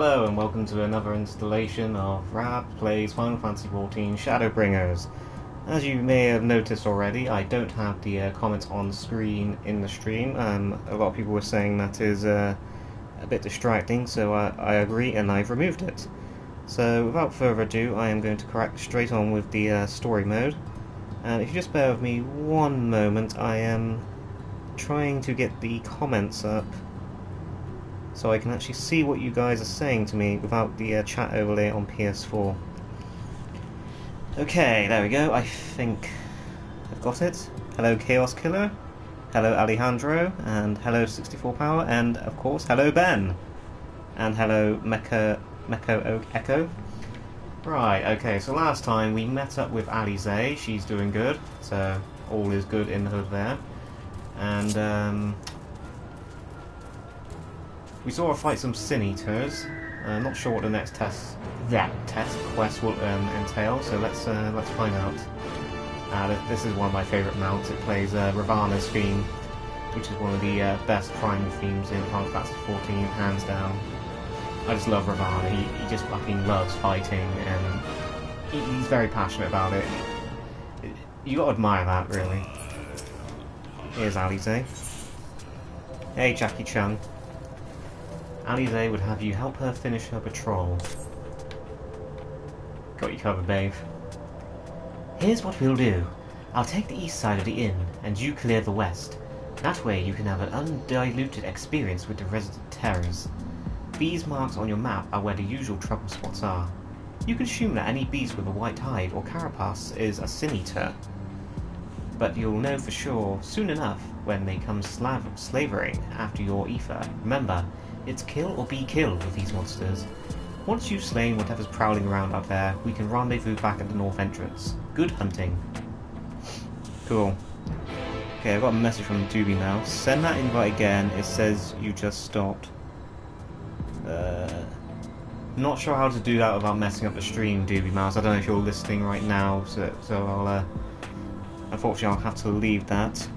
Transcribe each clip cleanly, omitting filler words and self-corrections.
Hello and welcome to another installation of RAB plays Final Fantasy XIV Shadowbringers. As you may have noticed already, I don't have the comments on screen in the stream. A lot of people were saying that is a bit distracting, so I agree and I've removed it. So without further ado, I am going to crack straight on with the story mode. And if you just bear with me one moment, I am trying to get the comments up so I can actually see what you guys are saying to me without the chat overlay on PS4. Okay, there we go. I think I've got it. Hello Chaos Killer, hello Alejandro, and hello 64 Power, and of course hello Ben, and hello Mecha Echo. Right, okay, so last time we met up with Alisaie. She's doing good, so all is good in the hood there. And we saw her fight some Sin Eaters. Not sure what the next quest will entail, so let's find out. This is one of my favourite mounts. It plays Ravana's theme, which is one of the best primal themes in Final Fantasy XIV, hands down. I just love Ravana. He just fucking loves fighting, and he's very passionate about it. You gotta admire that, really. Here's Alisaie. Hey, Jackie Chung. Alisaie would have you help her finish her patrol. Got you covered, babe. Here's what we'll do. I'll take the east side of the inn, and you clear the west. That way you can have an undiluted experience with the resident terrors. These marks on your map are where the usual trouble spots are. You can assume that any beast with a white hide or carapace is a Sin Eater. But you'll know for sure soon enough when they come slavering after your ether. Remember, it's kill or be killed with these monsters. Once you've slain whatever's prowling around out there, we can rendezvous back at the north entrance. Good hunting. Cool. Okay, I've got a message from Doobie now. Send that invite again. It says you just stopped. Not sure how to do that without messing up the stream, Doobie Mouse. I don't know if you're listening right now, so I'll unfortunately I'll have to leave that.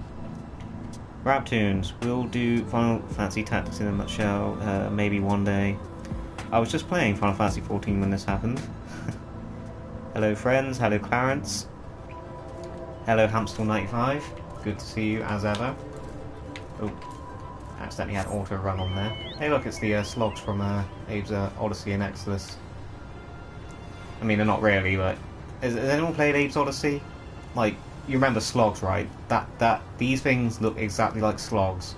Raptoons, we'll do Final Fantasy Tactics in a nutshell, maybe one day. I was just playing Final Fantasy XIV when this happened. Hello friends, hello Clarence. Hello Hamstel95, good to see you as ever. Oh, accidentally had auto run on there. Hey look, it's the slogs from Abe's Odyssey and Exodus. I mean, they're not really, but... Has anyone played Abe's Odyssey? Like, you remember slogs, right? These things look exactly like slogs.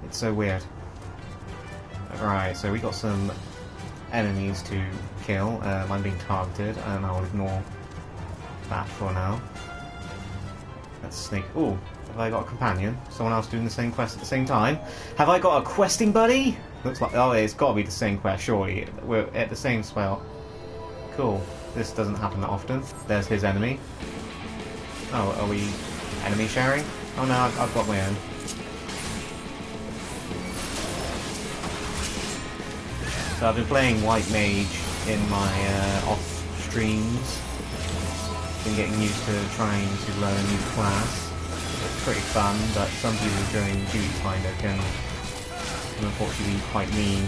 It's so weird. Right, so we got some enemies to kill. I'm being targeted, and I'll ignore that for now. Let's sneak. Ooh, have I got a companion? Someone else doing the same quest at the same time? Have I got a questing buddy? Looks like, oh, it's got to be the same quest, surely. We're at the same spot. Cool. This doesn't happen that often. There's his enemy. Oh, are we enemy sharing? Oh no, I've got my own. So I've been playing White Mage in my off streams. Been getting used to trying to learn a new class. It's pretty fun, but some people during duty time can unfortunately be quite mean.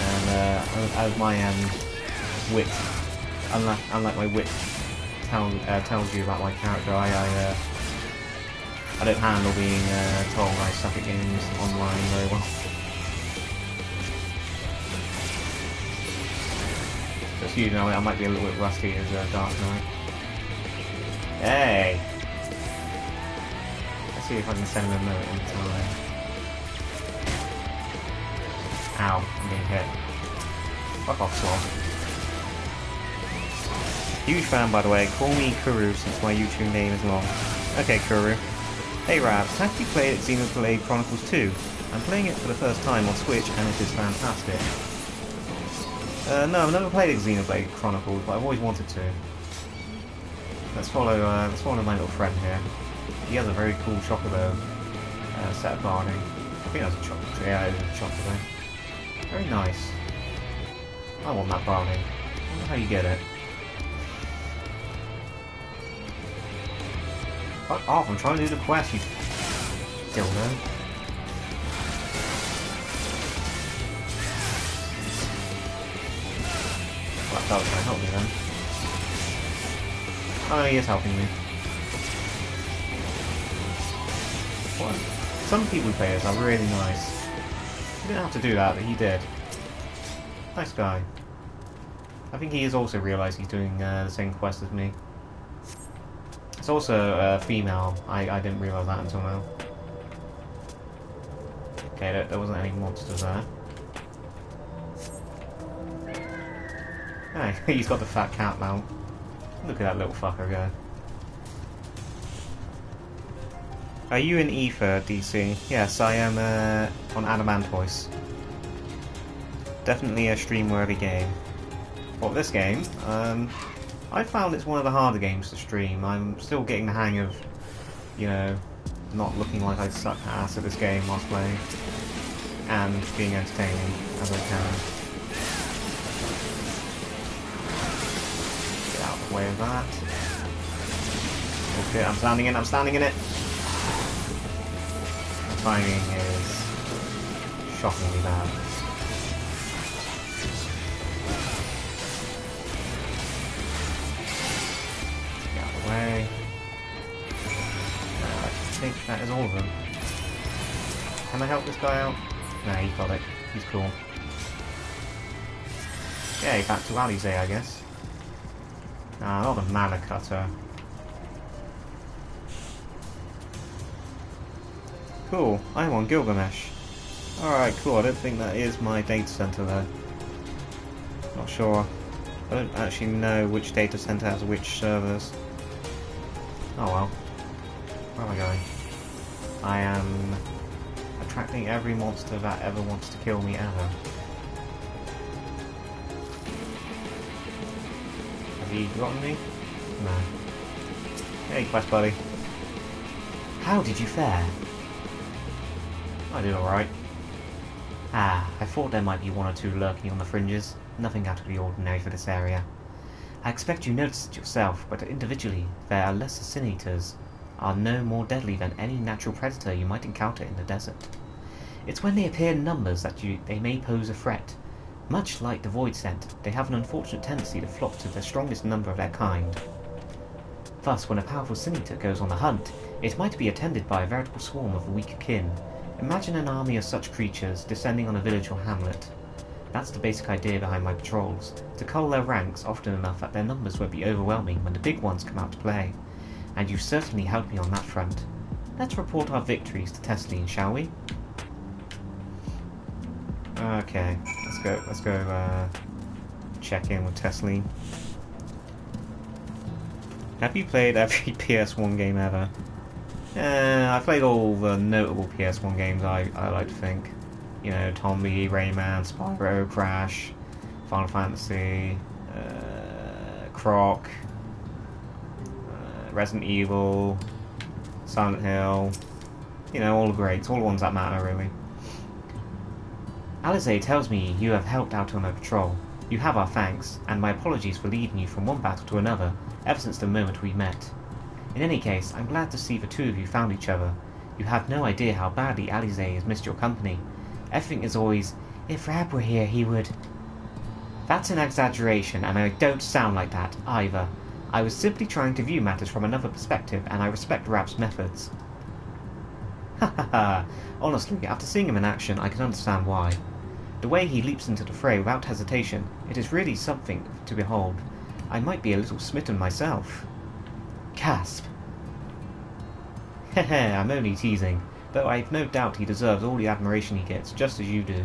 And as my wit, unlike my wit tells you about my character, I don't handle being told I suck at games online very well. Just so you know, I might be a little bit rusty as Dark Knight. Hey! Let's see if I can send him a note in time. Ow, I'm being hit. Fuck off, Slog. Huge fan, by the way. Call me Kuru since my YouTube name is long. Okay, Kuru. Hey Rabs, have you played Xenoblade Chronicles 2? I'm playing it for the first time on Switch and it is fantastic. No, I've never played Xenoblade Chronicles, but I've always wanted to. Let's follow my little friend here. He has a very cool chocobo set of barding. I think that's a chocobo. Yeah, it is a chocobo. Very nice. I want that barding. I wonder how you get it. Fuck off, I'm trying to do the quest, you dildo. I thought he was going to help me then. Oh, he is helping me. What? Some people who play this are really nice. He didn't have to do that, but he did. Nice guy. I think he has also realised he's doing the same quest as me. It's also female. I didn't realise that until now. Okay, there wasn't any monsters there. Hey, he's got the fat cat mount. Look at that little fucker go. Are you in Ether, DC? Yes, I am on Adamantoise. Definitely a stream-worthy game. Well, this game, I found it's one of the harder games to stream. I'm still getting the hang of, you know, not looking like I suck ass at this game whilst playing. And being entertaining as I can. Get out of the way of that. Okay, I'm standing in it! The timing is shockingly bad. Get out of the way. I think that is all of them. Can I help this guy out? No, he got it. He's cool. Okay, back to Alisaie, I guess. Nah, not a mana cutter. Cool, I'm on Gilgamesh. Alright, cool, I don't think that is my data center though. Not sure. I don't actually know which data center has which servers. Oh well. Where am I going? I am attracting every monster that ever wants to kill me ever. Have you gotten me? No. Hey, quest buddy. How did you fare? I did alright. Ah, I thought there might be one or two lurking on the fringes. Nothing out of the ordinary for this area. I expect you noticed it yourself, but individually, there are lesser sin eaters are no more deadly than any natural predator you might encounter in the desert. It's when they appear in numbers that they may pose a threat. Much like the void scent, they have an unfortunate tendency to flock to the strongest number of their kind. Thus, when a powerful sin eater goes on the hunt, it might be attended by a veritable swarm of weaker kin. Imagine an army of such creatures descending on a village or hamlet. That's the basic idea behind my patrols, to cull their ranks often enough that their numbers won't be overwhelming when the big ones come out to play. And you've certainly helped me on that front. Let's report our victories to Tesleen, shall we? Okay, let's go check in with Tesleen. Have you played every PS1 game ever? I've played all the notable PS1 games I like to think. You know, Tomb, Rayman, Spyro, Crash, Final Fantasy, Croc, Resident Evil, Silent Hill. You know, all the greats, all the ones that matter really. Alisaie tells me you have helped out on a patrol. You have our thanks, and my apologies for leading you from one battle to another ever since the moment we met. In any case, I'm glad to see the two of you found each other. You have no idea how badly Alisaie has missed your company. Everything is always, if Rab were here, he would... That's an exaggeration, and I don't sound like that, either. I was simply trying to view matters from another perspective, and I respect Rab's methods. Ha ha ha. Honestly, after seeing him in action, I can understand why. The way he leaps into the fray without hesitation, it is really something to behold. I might be a little smitten myself. Casp. Heh, I'm only teasing, though I've no doubt he deserves all the admiration he gets, just as you do.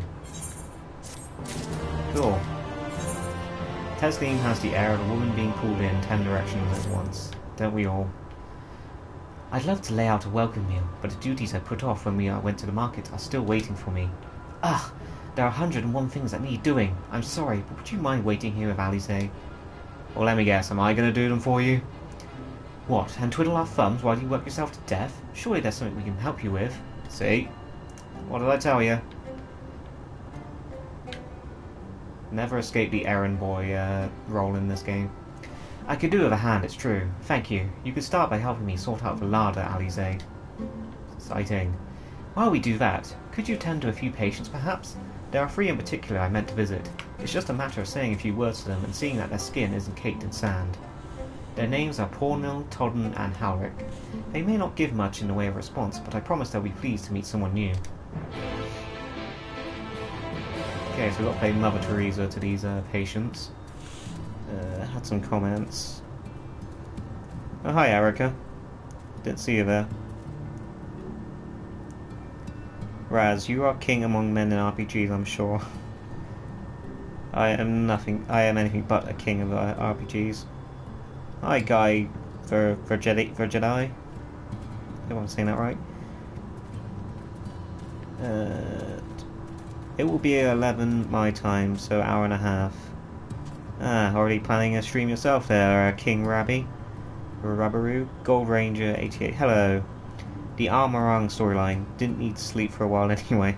Cool. Tesleen has the air of a woman being pulled in 10 directions at once. Don't we all? I'd love to lay out a welcome meal, but the duties I put off when we went to the market are still waiting for me. Ugh! There are 101 things that need doing. I'm sorry, but would you mind waiting here with Alisaie? Well, let me guess, am I going to do them for you? What, and twiddle our thumbs while you work yourself to death? Surely there's something we can help you with. See? What did I tell you? Never escape the errand boy role in this game. I could do with a hand, it's true. Thank you. You could start by helping me sort out the larder, Alisaie. Exciting. While we do that, could you tend to a few patients, perhaps? There are 3 in particular I meant to visit. It's just a matter of saying a few words to them and seeing that their skin isn't caked in sand. Their names are Pornell, Todden, and Halric. They may not give much in the way of response, but I promise they'll be pleased to meet someone new. Okay, so we've got to play Mother Teresa to these patients. Had some comments. Oh, hi, Erica. Didn't see you there. Raz, you are king among men in RPGs, I'm sure. I am anything but a king of RPGs. Hi, Guy for Jedi. I think I'm saying that right. It will be 11 my time, so hour and a half. Already planning a stream yourself there, King Rabby. Rabaroo. Gold Ranger 88. Hello. The Armorang storyline. Didn't need to sleep for a while anyway.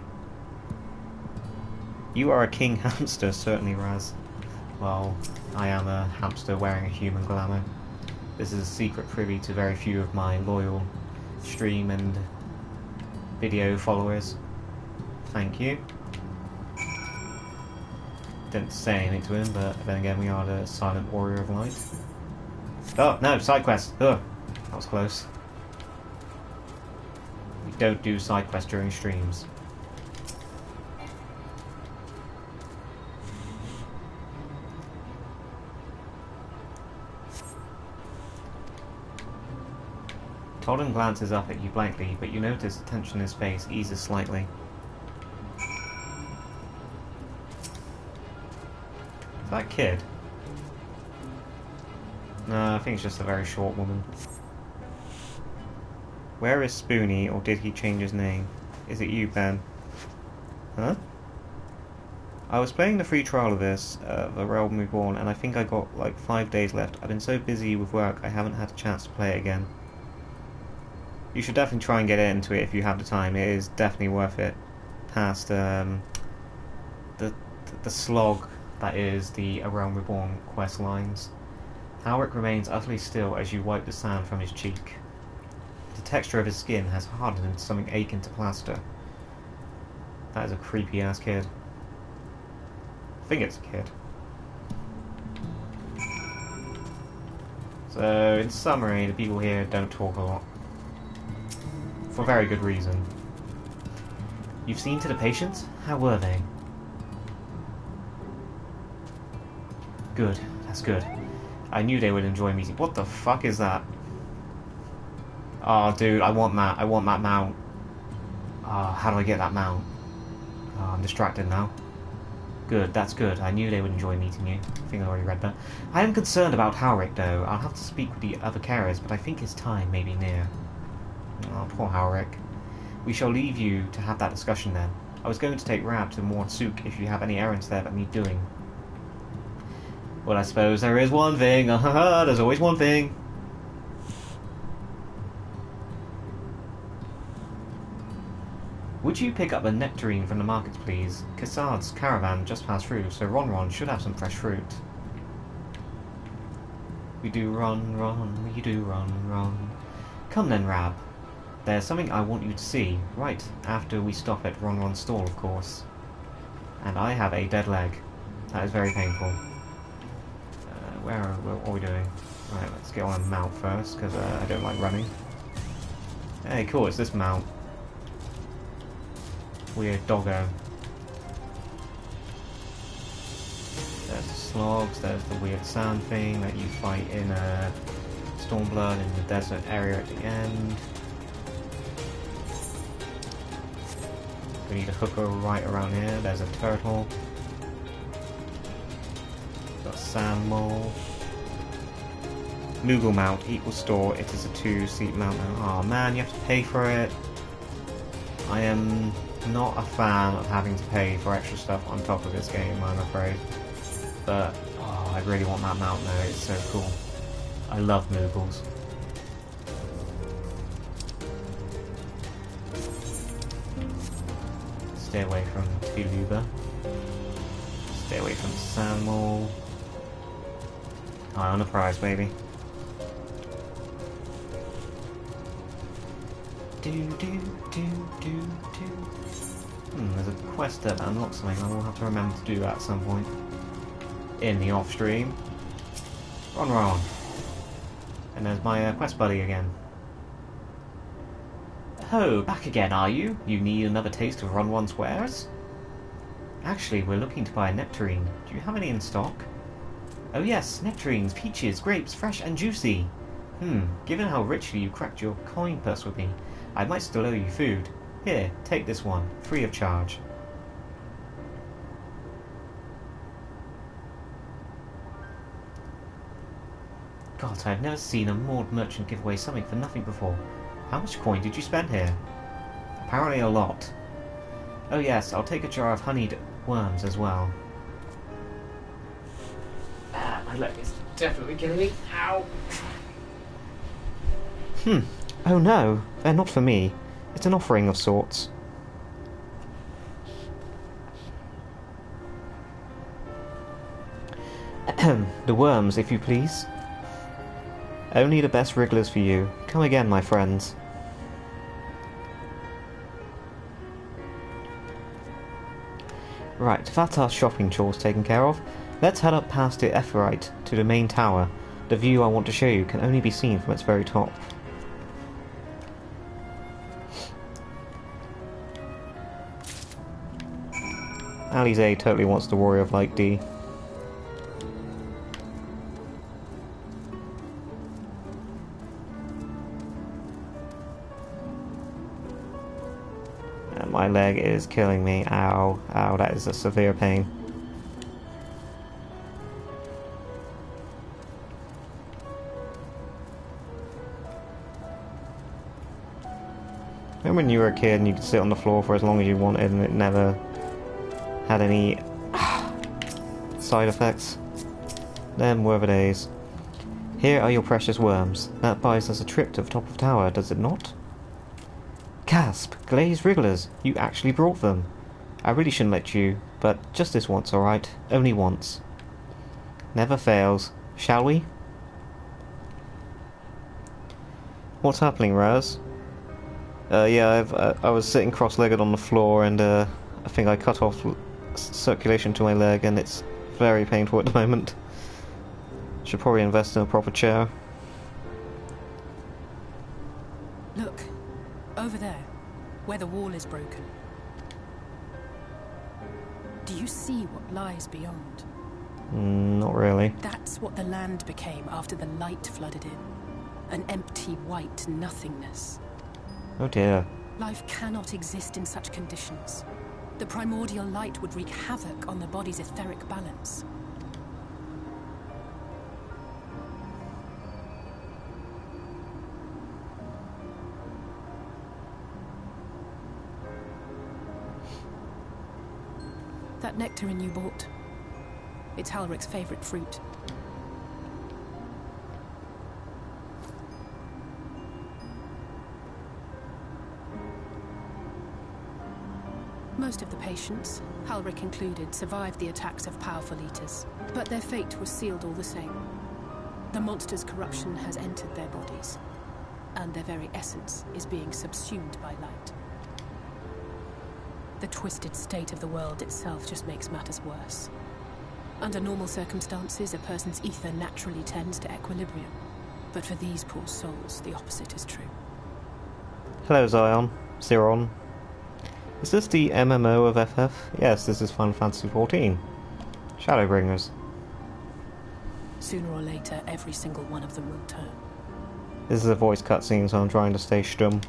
You are a king hamster, certainly, Raz. Well, I am a hamster wearing a human glamour. This is a secret privy to very few of my loyal stream and video followers. Thank you. Didn't say anything to him, but then again, we are the silent warrior of light. Oh, no, side quest. Ugh, that was close. We don't do side quests during streams. Todden glances up at you blankly, but you notice the tension in his face eases slightly. Is that a kid? No, I think it's just a very short woman. Where is Spoonie, or did he change his name? Is it you, Ben? Huh? I was playing the free trial of this, the Realm Reborn, and I think I got like 5 days left. I've been so busy with work, I haven't had a chance to play it again. You should definitely try and get into it if you have the time. It is definitely worth it. Past the slog that is the A Realm Reborn quest lines. Halric remains utterly still as you wipe the sand from his cheek. The texture of his skin has hardened into something akin to plaster. That is a creepy ass kid. I think it's a kid. So, in summary, the people here don't talk a lot. For very good reason. You've seen to the patients? How were they? Good, that's good. I knew they would enjoy meeting. What the fuck is that? Oh, dude, I want that. I want that mount. How do I get that mount? I'm distracted now. Good, that's good. I knew they would enjoy meeting you. I think I already read that. I am concerned about Halric, though. I'll have to speak with the other carers, but I think his time may be near. Oh, poor Halric. We shall leave you to have that discussion then. I was going to take Rab to Mordsuk if you have any errands there that need doing. Well, I suppose there is one thing. There's always one thing. Would you pick up a nectarine from the markets, please? Cassad's caravan just passed through, so Ron should have some fresh fruit. We do Ron, we do Ron. Come then, Rab. There's something I want you to see, right after we stop at Ron's stall, of course. And I have a dead leg. That is very painful. What are we doing? Right, let's get on a mount first, because I don't like running. Hey, cool, it's this mount. Weird doggo. There's the slogs, there's the weird sand thing that you fight in Stormblood in the desert area at the end. We need a hooker right around here. There's a turtle. Got sand mole. Moogle mount equals store. It is a 2-seat mount now. Oh man, you have to pay for it. I am not a fan of having to pay for extra stuff on top of this game, I'm afraid. But oh, I really want that mount though. It's so cool. I love Moogles. Stay away from Tuluba. Stay away from Sand Mole. Eye on the prize, baby. There's a quest there that unlocks something. I will have to remember to do that at some point. In the off-stream. Ron. And there's my quest buddy again. Oh, back again, are you? You need another taste of Ron wares? Actually, we're looking to buy a nectarine. Do you have any in stock? Oh yes, nectarines, peaches, grapes, fresh and juicy. Given how richly you cracked your coin purse with me, I might still owe you food. Here, take this one, free of charge. God, I've never seen a moored merchant give away something for nothing before. How much coin did you spend here? Apparently a lot. Oh yes, I'll take a jar of honeyed worms as well. My leg is definitely killing me. Ow! Oh no, they're not for me. It's an offering of sorts. The worms, if you please. Only the best wrigglers for you. Come again, my friends. Right, that's our shopping chores taken care of. Let's head up past the Epherite to the main tower. The view I want to show you can only be seen from its very top. Alisaie totally wants the Warrior of Light D. My leg is killing me. Ow. Ow, that is a severe pain. Remember when you were a kid and you could sit on the floor for as long as you wanted and it never had any side effects? Them were the days. Here are your precious worms. That buys us a trip to the top of the tower, does it not? Gasp! Glazed wrigglers! You actually brought them! I really shouldn't let you, but just this once, alright? Only once. Never fails. Shall we? What's happening, Raz? Yeah, I was sitting cross-legged on the floor and I think I cut off circulation to my leg and it's very painful at the moment. Should probably invest in a proper chair. Look. Over there, where the wall is broken. Do you see what lies beyond? Not really. That's what the land became after the light flooded in. An empty white nothingness. Oh dear. Life cannot exist in such conditions. The primordial light would wreak havoc on the body's etheric balance. That nectarine you bought. It's Halric's favorite fruit. Most of the patients, Halric included, survived the attacks of powerful eaters, but their fate was sealed all the same. The monster's corruption has entered their bodies, and their very essence is being subsumed by light. The twisted state of the world itself just makes matters worse. Under normal circumstances, a person's ether naturally tends to equilibrium. But for these poor souls, the opposite is true. Hello, Ziron. Is this the MMO of FF? Yes, this is Final Fantasy XIV. Shadowbringers. Sooner or later, every single one of them will turn. This is a voice cutscene, so I'm trying to stay stum.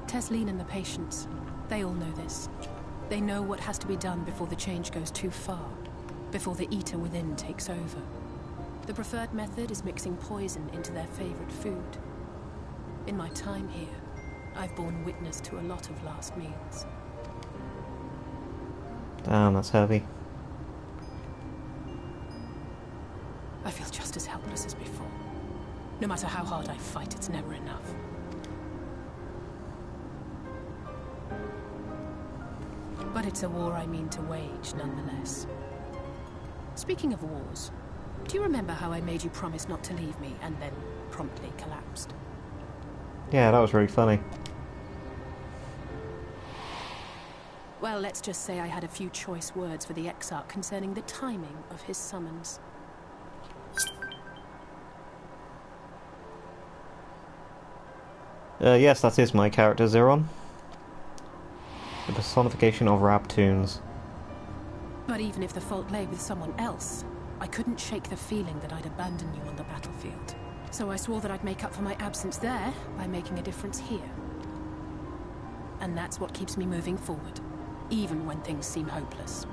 Tesleen and the patients, they all know this. They know what has to be done before the change goes too far, before the eater within takes over. The preferred method is mixing poison into their favorite food. In my time here, I've borne witness to a lot of last meals. Damn, that's heavy. I feel just as helpless as before. No matter how hard I fight, it's never enough. But it's a war I mean to wage, nonetheless. Speaking of wars, do you remember how I made you promise not to leave me, and then promptly collapsed. Yeah, that was really funny. Well, let's just say I had a few choice words for the Exarch concerning the timing of his summons. Yes, that is my character, Zeron. The personification of Rabtoons. But even if the fault lay with someone else, I couldn't shake the feeling that I'd abandon you on the battlefield. So I swore that I'd make up for my absence there by making a difference here. And that's what keeps me moving forward, even when things seem hopeless.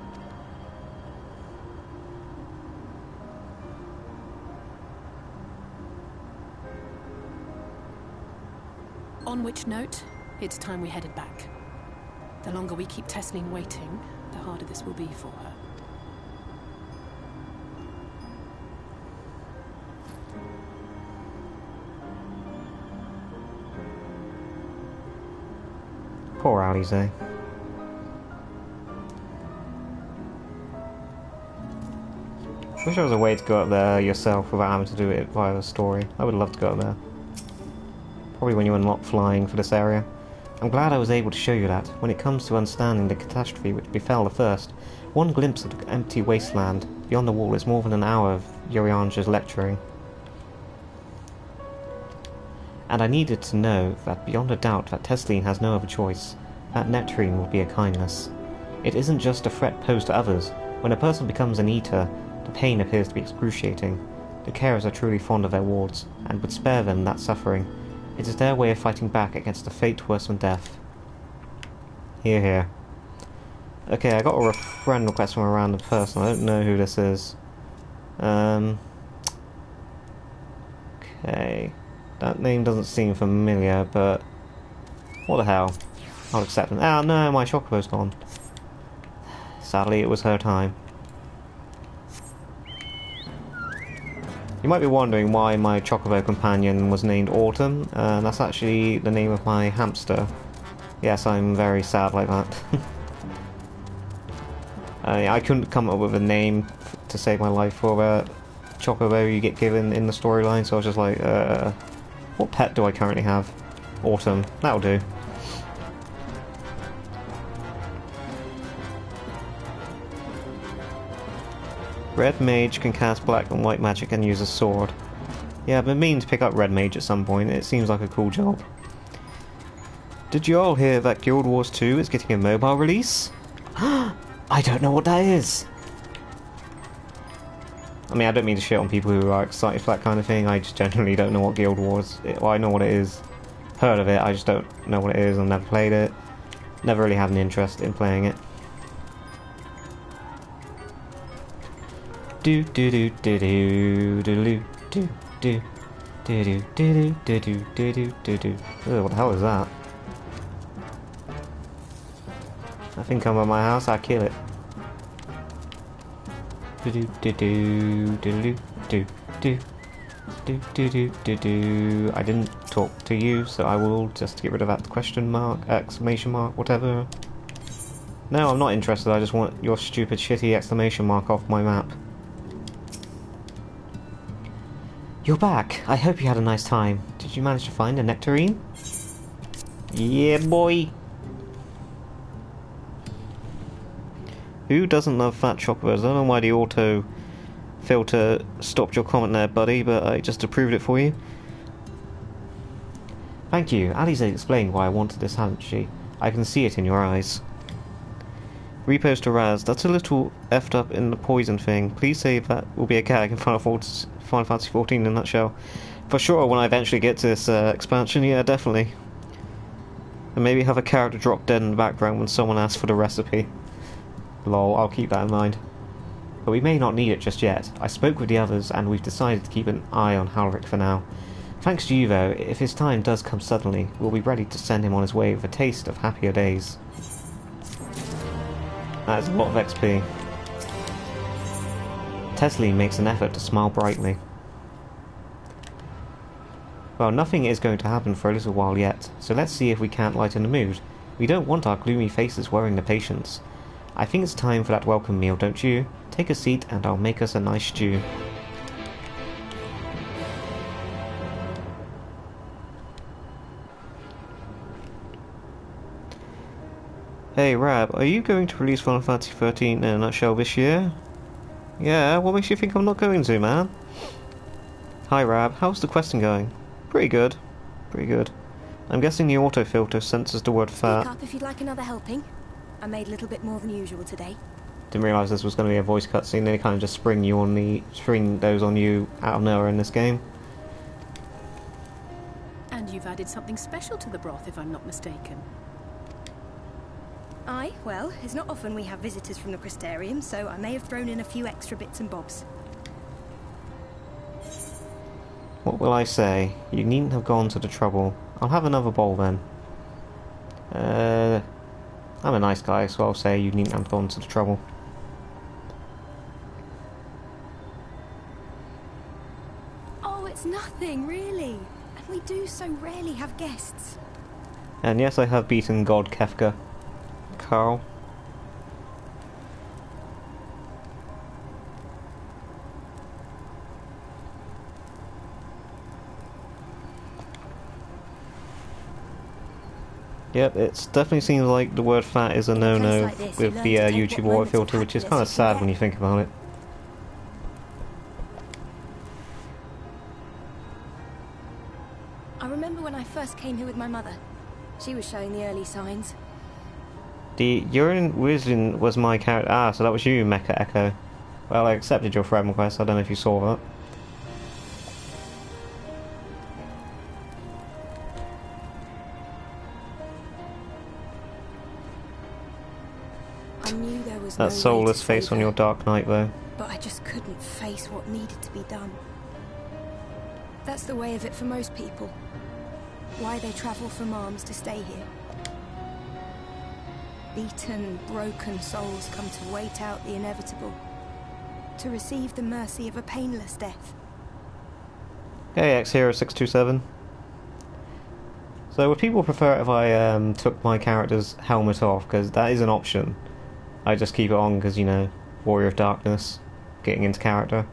On which note, it's time we headed back. The longer we keep Tesleen waiting, the harder this will be for her. Poor Alisaie. Wish there was a way to go up there yourself without having to do it via the story. I would love to go up there. Probably when you unlock flying for this area. I'm glad I was able to show you that. When it comes to understanding the catastrophe which befell the first, one glimpse of the empty wasteland beyond the wall is more than an hour of Yorianja's lecturing. And I needed to know that beyond a doubt that Tesleen has no other choice. That nectarine will be a kindness. It isn't just a threat posed to others. When a person becomes an eater, the pain appears to be excruciating. The carers are truly fond of their wards, and would spare them that suffering. It is their way of fighting back against a fate worse than death. Hear, hear. Okay, I got a friend request from a random person. I don't know who this is. Okay. That name doesn't seem familiar, but... what the hell? I'll accept him. Ah, no, my Chocobo's gone. Sadly, it was her time. You might be wondering why my Chocobo companion was named Autumn. That's actually the name of my hamster. Yes, I'm very sad like that. I couldn't come up with a name to save my life for a Chocobo you get given in the storyline, so I was just like, what pet do I currently have? Autumn. That'll do. Red Mage can cast black and white magic and use a sword. Yeah, I've been meaning to pick up Red Mage at some point. It seems like a cool job. Did you all hear that Guild Wars 2 is getting a mobile release? I don't know what that is! I mean, I don't mean to shit on people who are excited for that kind of thing. I just generally don't know what Guild Wars is. Well, I know what it is. Heard of it, I just don't know what it is. I've never played it. Never really had an interest in playing it. Do do do do do do do do do do do do do do do do do. What the hell is that? I think I'm at my house. I kill it. Do do do do do do do do do do do do. I didn't talk to you, so I will just get rid of that question mark, exclamation mark, whatever. No, I'm not interested. I just want your stupid, shitty exclamation mark off my map. You're back. I hope you had a nice time. Did you manage to find a nectarine? Yeah, boy. Who doesn't love fat chocobos? I don't know why the auto filter stopped your comment there, buddy, but I just approved it for you. Thank you. Alisaie explained why I wanted this, hadn't she? I can see it in your eyes. Repost to Raz. That's a little effed up in the poison thing. Please say that will be a gag in Final Fantasy XIV in a nutshell. For sure, when I eventually get to this expansion, yeah, definitely. And maybe have a character drop dead in the background when someone asks for the recipe. Lol, I'll keep that in mind. But we may not need it just yet. I spoke with the others, and we've decided to keep an eye on Halric for now. Thanks to you, though, if his time does come suddenly, we'll be ready to send him on his way with a taste of happier days. That is a lot of XP. Tesleen makes an effort to smile brightly. Well, nothing is going to happen for a little while yet, so let's see if we can't lighten the mood. We don't want our gloomy faces worrying the patients. I think it's time for that welcome meal, don't you? Take a seat and I'll make us a nice stew. Hey Rab, are you going to release Final Fantasy XIII in a nutshell this year? Yeah, what makes you think I'm not going to, man? Hi Rab, how's the questing going? Pretty good. Pretty good. I'm guessing the autofilter senses the word fat. Speak up if you'd like another helping. I made a little bit more than usual today. Didn't realise this was going to be a voice cutscene. They kind of just spring those on you out of nowhere in this game. And you've added something special to the broth, if I'm not mistaken. Aye, well, it's not often we have visitors from the Crystarium, so I may have thrown in a few extra bits and bobs. What will I say? You needn't have gone to the trouble. I'll have another bowl then. I'm a nice guy, so I'll say you needn't have gone to the trouble. Oh, it's nothing, really. And we do so rarely have guests. And yes, I have beaten God Kefka. Carl. Yep, it definitely seems like the word fat is a no-no like this, with the YouTube autofilter, which is kind of sad when you think about it. I remember when I first came here with my mother. She was showing the early signs. The Urine Wizard was my character. Ah, so that was you, Mecha Echo. Well, I accepted your friend request. I don't know if you saw that. I knew there was That no way to soulless face save on her, your Dark Knight, though. but I just couldn't face what needed to be done. That's the way of it for most people. Why they travel from arms to stay here. Beaten, broken souls come to wait out the inevitable. To receive the mercy of a painless death. Hey, X-Hero627. So would people prefer it if I took my character's helmet off? Because that is an option. I just keep it on because, you know, Warrior of Darkness, getting into character.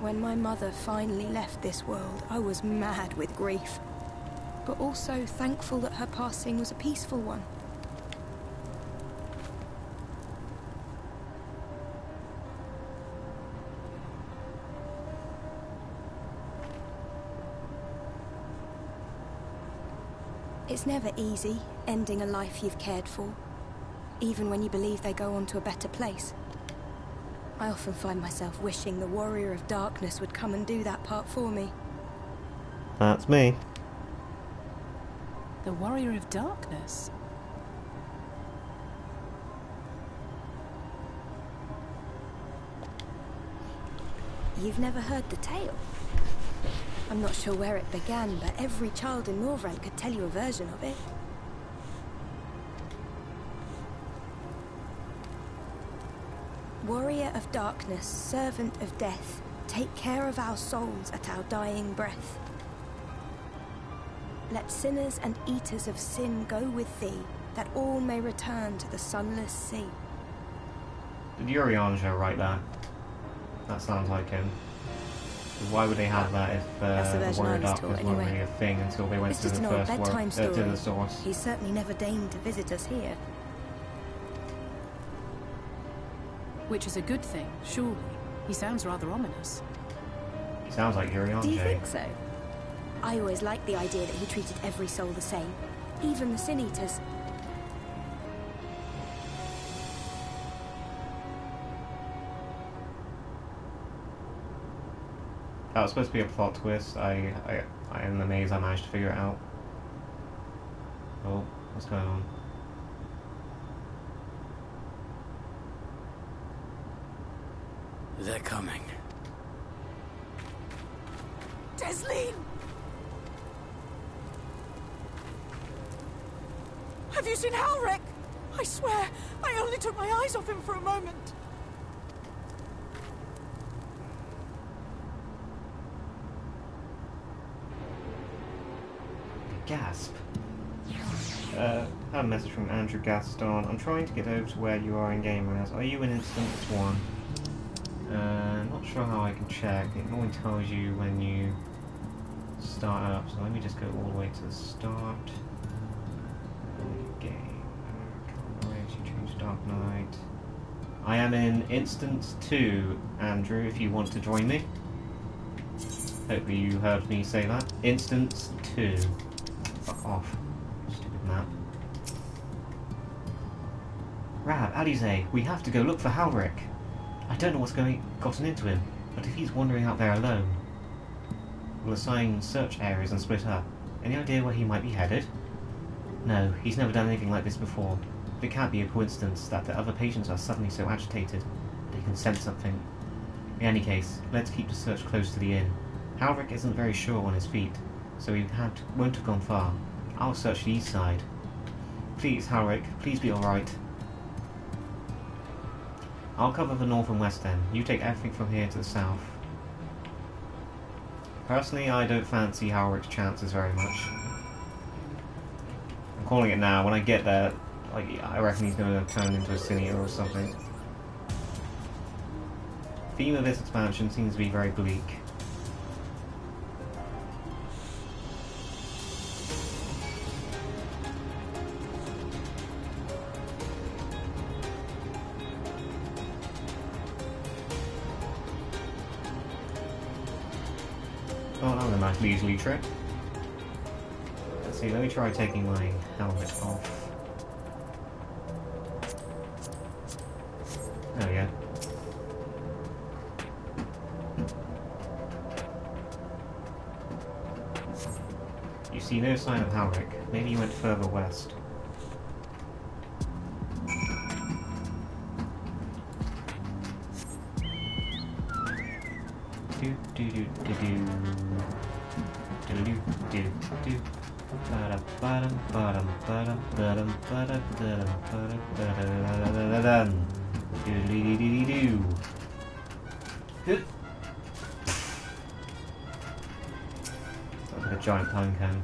When my mother finally left this world, I was mad with grief. But also thankful that her passing was a peaceful one. It's never easy, ending a life you've cared for, even when you believe they go on to a better place. I often find myself wishing the Warrior of Darkness would come and do that part for me. That's me. The Warrior of Darkness? You've never heard the tale? I'm not sure where it began, but every child in Norvrent could tell you a version of it. Warrior of Darkness, servant of death, take care of our souls at our dying breath. Let sinners and eaters of sin go with thee, that all may return to the sunless sea. Did Yuri Anja write that? That sounds like him. Why would they have that if the Warrior of Darkness wasn't really a thing until they went It's to just the an old first bedtime story. to the source? He's certainly never deigned to visit us here. Which is a good thing, surely. He sounds rather ominous. He sounds like Yuri Anja. Do you think so? I always liked the idea that he treated every soul the same, even the Sin Eaters. That was supposed to be a plot twist. I am amazed I managed to figure it out. Oh, what's going on? They're coming. Desleen! Have you seen Halric? I swear, I only took my eyes off him for a moment. Gasp. Had a message from Andrew Gaston. I'm trying to get over to where you are in game, Raz. Are you in instance 1? sure how I can check. It normally tells you when you start up, so let me just go all the way to the start. Game. You change Dark Knight. I am in Instance 2, Andrew, if you want to join me. Hopefully you heard me say that. Instance 2. Fuck off. Stupid map. RAB-Live, we have to go look for Halric. I don't know what's gotten into him, but if he's wandering out there alone, we'll assign search areas and split up. Any idea where he might be headed? No, he's never done anything like this before. But it can't be a coincidence that the other patients are suddenly so agitated. They can sense something. In any case, let's keep the search close to the inn. Halric isn't very sure on his feet, so he won't have gone far. I'll search the east side. Please, Halric, please be alright. I'll cover the north and west then. You take everything from here to the south. Personally, I don't fancy Halric's chances very much. I'm calling it now. When I get there, like, I reckon he's going to turn into a senior or something. Theme of this expansion seems to be very bleak. Oh, that was a nice leisurely trip. Let's see, let me try taking my helmet off. There we go. You see no sign of Halric. Maybe he went further west. That's like a giant pine cone.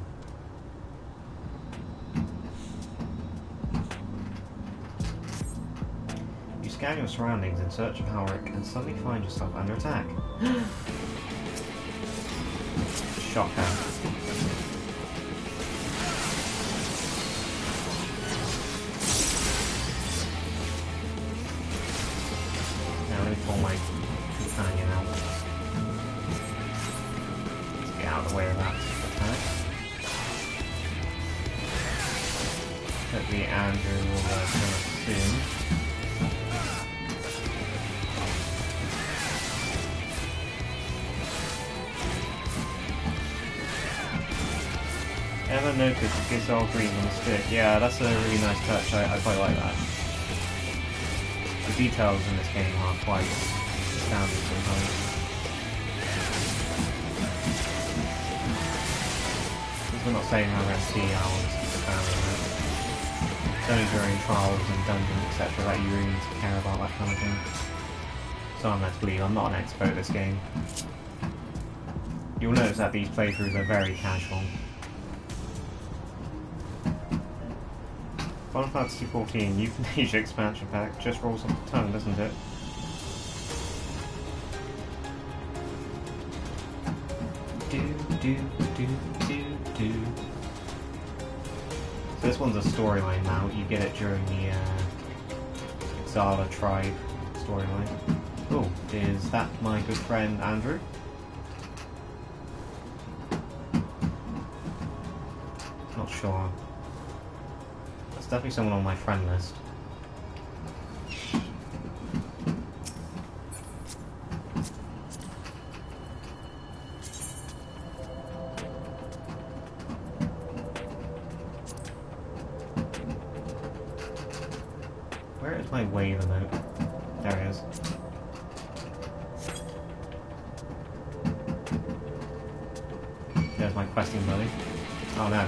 You scan your surroundings in search of Halric and suddenly find yourself under attack. Shotgun. Now let me pull my companion out. Let's get out of the way of that attack. Hopefully Andrew will turn up soon. Ever noticed it gets all green on the stick? Yeah, that's a really nice touch. I quite like that. The details in this game are quite astounding sometimes. Because we're not saying RMT, I want to keep the family in it. It's only during trials and dungeons, etc. that you really need to care about that kind of thing. So I'm led to believe I'm not an expert at this game. You'll notice that these playthroughs are very casual. Final Fantasy XIV Euthanasia expansion pack just rolls off the tongue, doesn't it? So this one's a storyline now. You get it during the Xala tribe storyline. Oh, is that my good friend Andrew? Not sure. Definitely someone on my friend list. Where is my wave emote? There it is. There's my questing buddy. Oh no.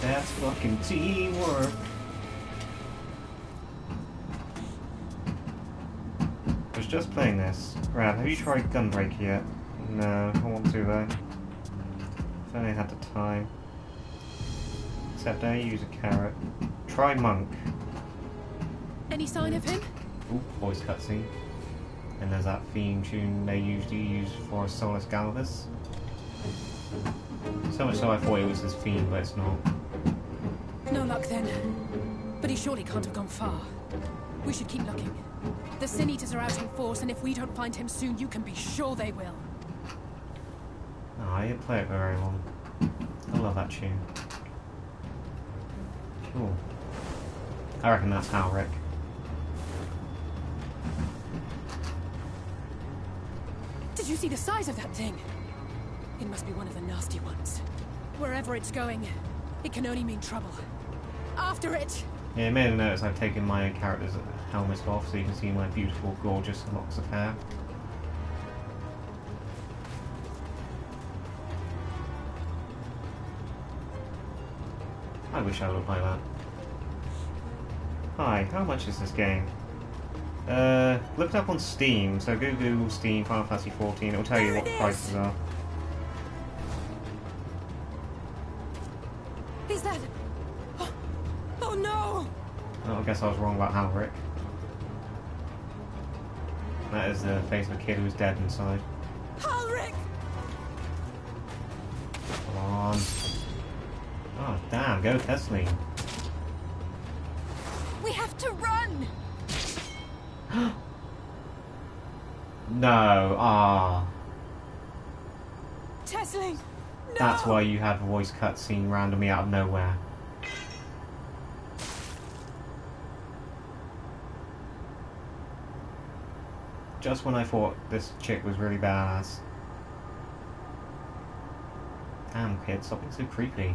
That's fucking teamwork. I was just playing this. Rab, have you tried Gunbreaker yet? No, I want to though. If only I had the time. Except I use a carrot. Try monk. Any sign of him? Ooh, voice cutscene. And there's that theme tune they usually use for Solus Galvus. So much so I thought it was his theme, but it's not. No luck then. But he surely can't have gone far. We should keep looking. The Sin Eaters are out in force, and if we don't find him soon, you can be sure they will. Oh, I didn't play it for very long. I love that tune. Ooh. I reckon that's Halric. Did you see the size of that thing? It must be one of the nasty ones. Wherever it's going, it can only mean trouble. After it! Yeah, you may have noticed I've taken my character's helmet off so you can see my beautiful, gorgeous locks of hair. I wish I looked like that. Hi, how much is this game? Look it up on Steam, so go Google Steam, Final Fantasy XIV, it'll tell you what the prices are. Is that... Oh no! Oh, I guess I was wrong about Halric. That is the face of a kid who's dead inside. Halric! Come on. Oh, damn, go Tesleen. We have to run! No, Tesling! No! That's why you had a voice cutscene randomly out of nowhere. Just when I thought this chick was really badass. Damn, kid, stop being so creepy.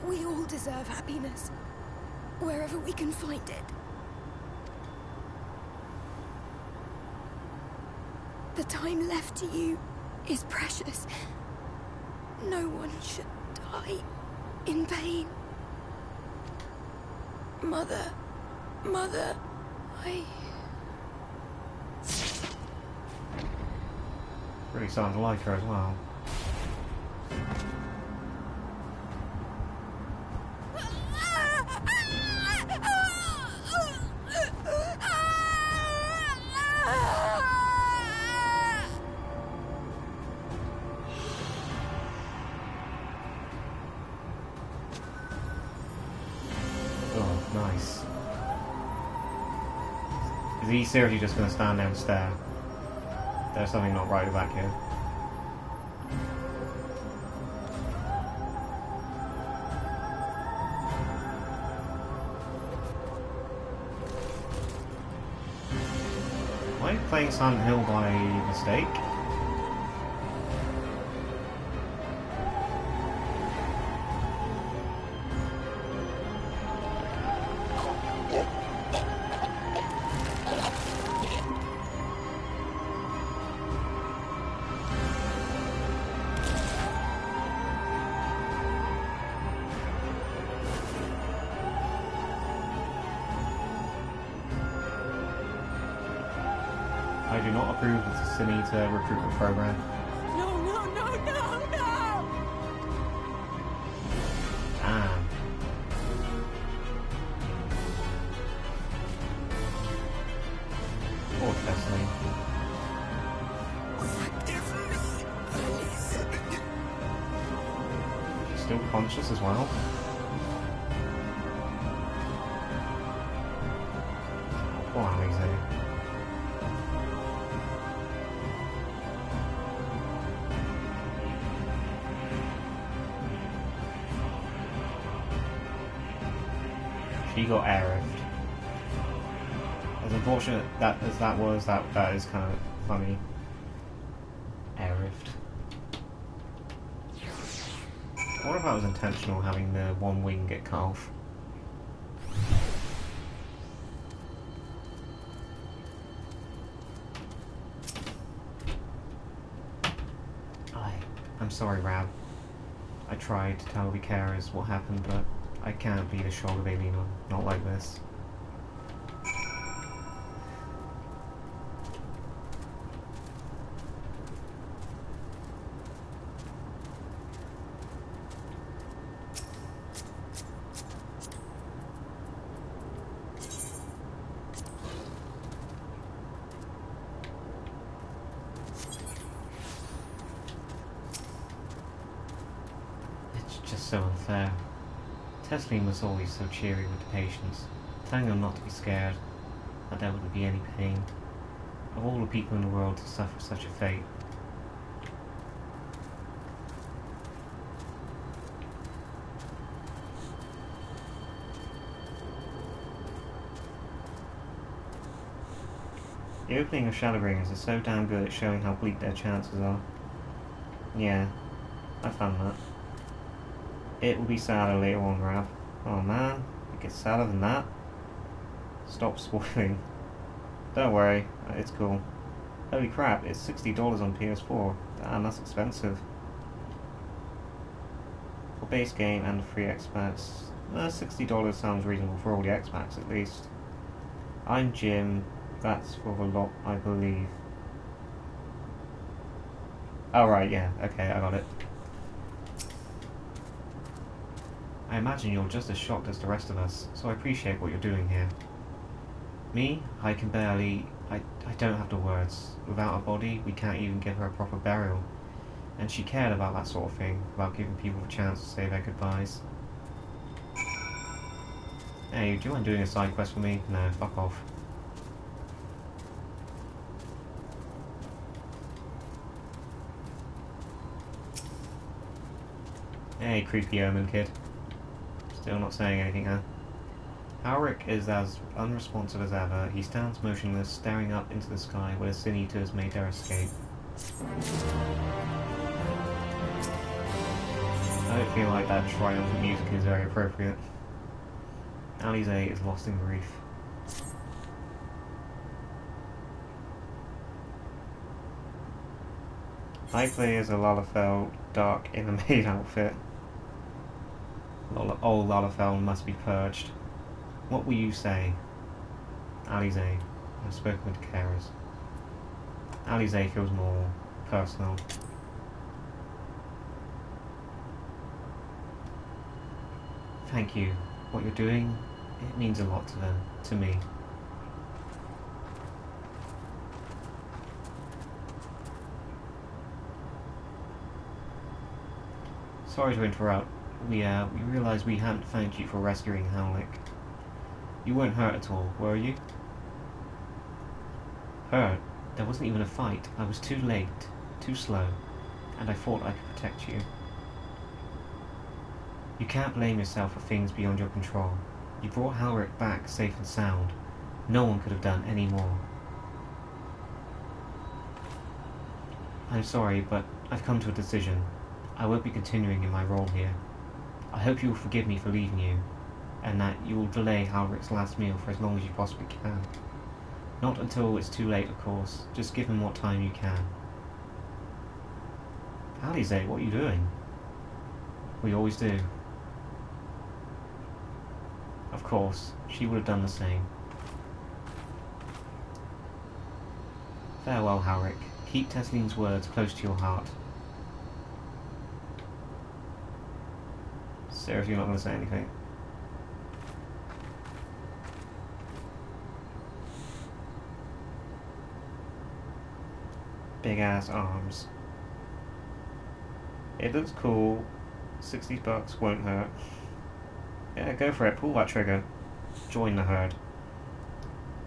We all deserve happiness, wherever we can find it. The time left to you is precious. No one should die in pain. Mother, I... Really sounds like her as well. Oh, nice. Is he seriously just going to stand there and stare? There's something not right with that kid. Am I playing Silent Hill by mistake? I do not approve of the Sin Eater recruitment program. No, no, no, no, no! Damn. Poor Tessie. She's still conscious as well. Poor Alisaie. She got airlift. As unfortunate as that was, that is kind of funny. Airlift. I wonder if that was intentional, having the one wing get cut off. I'm sorry, Rab. I tried to tell the carers what happened, but I can't be the shoulder they lean on. Not like this. just so unfair. Tesleen was always so cheery with the patients, telling them not to be scared, that there wouldn't be any pain. Of all the people in the world to suffer such a fate. The opening of Shadowbringers is so damn good at showing how bleak their chances are. Yeah, I found that. It will be sadder later on, Rab. Oh man, it gets sadder than that. Stop spoiling. Don't worry, it's cool. Holy crap, it's $60 on PS4. Damn, that's expensive. For base game and the free Xbox, $60 sounds reasonable for all the Xbox at least. I'm Jim. That's for the lot, I believe. Oh right, yeah, okay, I got it. I imagine you're just as shocked as the rest of us, so I appreciate what you're doing here. Me? I can barely... I don't have the words. Without a body, we can't even give her a proper burial. And she cared about that sort of thing, about giving people a chance to say their goodbyes. Hey, do you mind doing a side quest for me? No, fuck off. Hey, creepy omen kid. Still not saying anything, huh? Halric is as unresponsive as ever. He stands motionless, staring up into the sky where the Sin Eaters made their escape. I don't feel like that triumphant music is very appropriate. Alisaie is lost in grief. I play as a Lalafell dark in a maid outfit. Old Lalafell must be purged. What will you say? Alisaie. I've spoken with the carers. Alisaie feels more personal. Thank you. What you're doing, it means a lot to them, to me. Sorry to interrupt. We realised we hadn't thanked you for rescuing Halric. You weren't hurt at all, were you? Hurt? There wasn't even a fight. I was too late, too slow, and I thought I could protect you. You can't blame yourself for things beyond your control. You brought Halric back safe and sound. No one could have done any more. I'm sorry, but I've come to a decision. I won't be continuing in my role here. I hope you will forgive me for leaving you, and that you will delay Halric's last meal for as long as you possibly can. Not until it's too late, of course. Just give him what time you can. Alisaie, what are you doing? We always do. Of course, she would have done the same. Farewell, Halric. Keep Tesleen's words close to your heart. Seriously, you're not going to say anything. Big ass arms. It looks cool. $60 won't hurt. Yeah, go for it. Pull that trigger. Join the herd.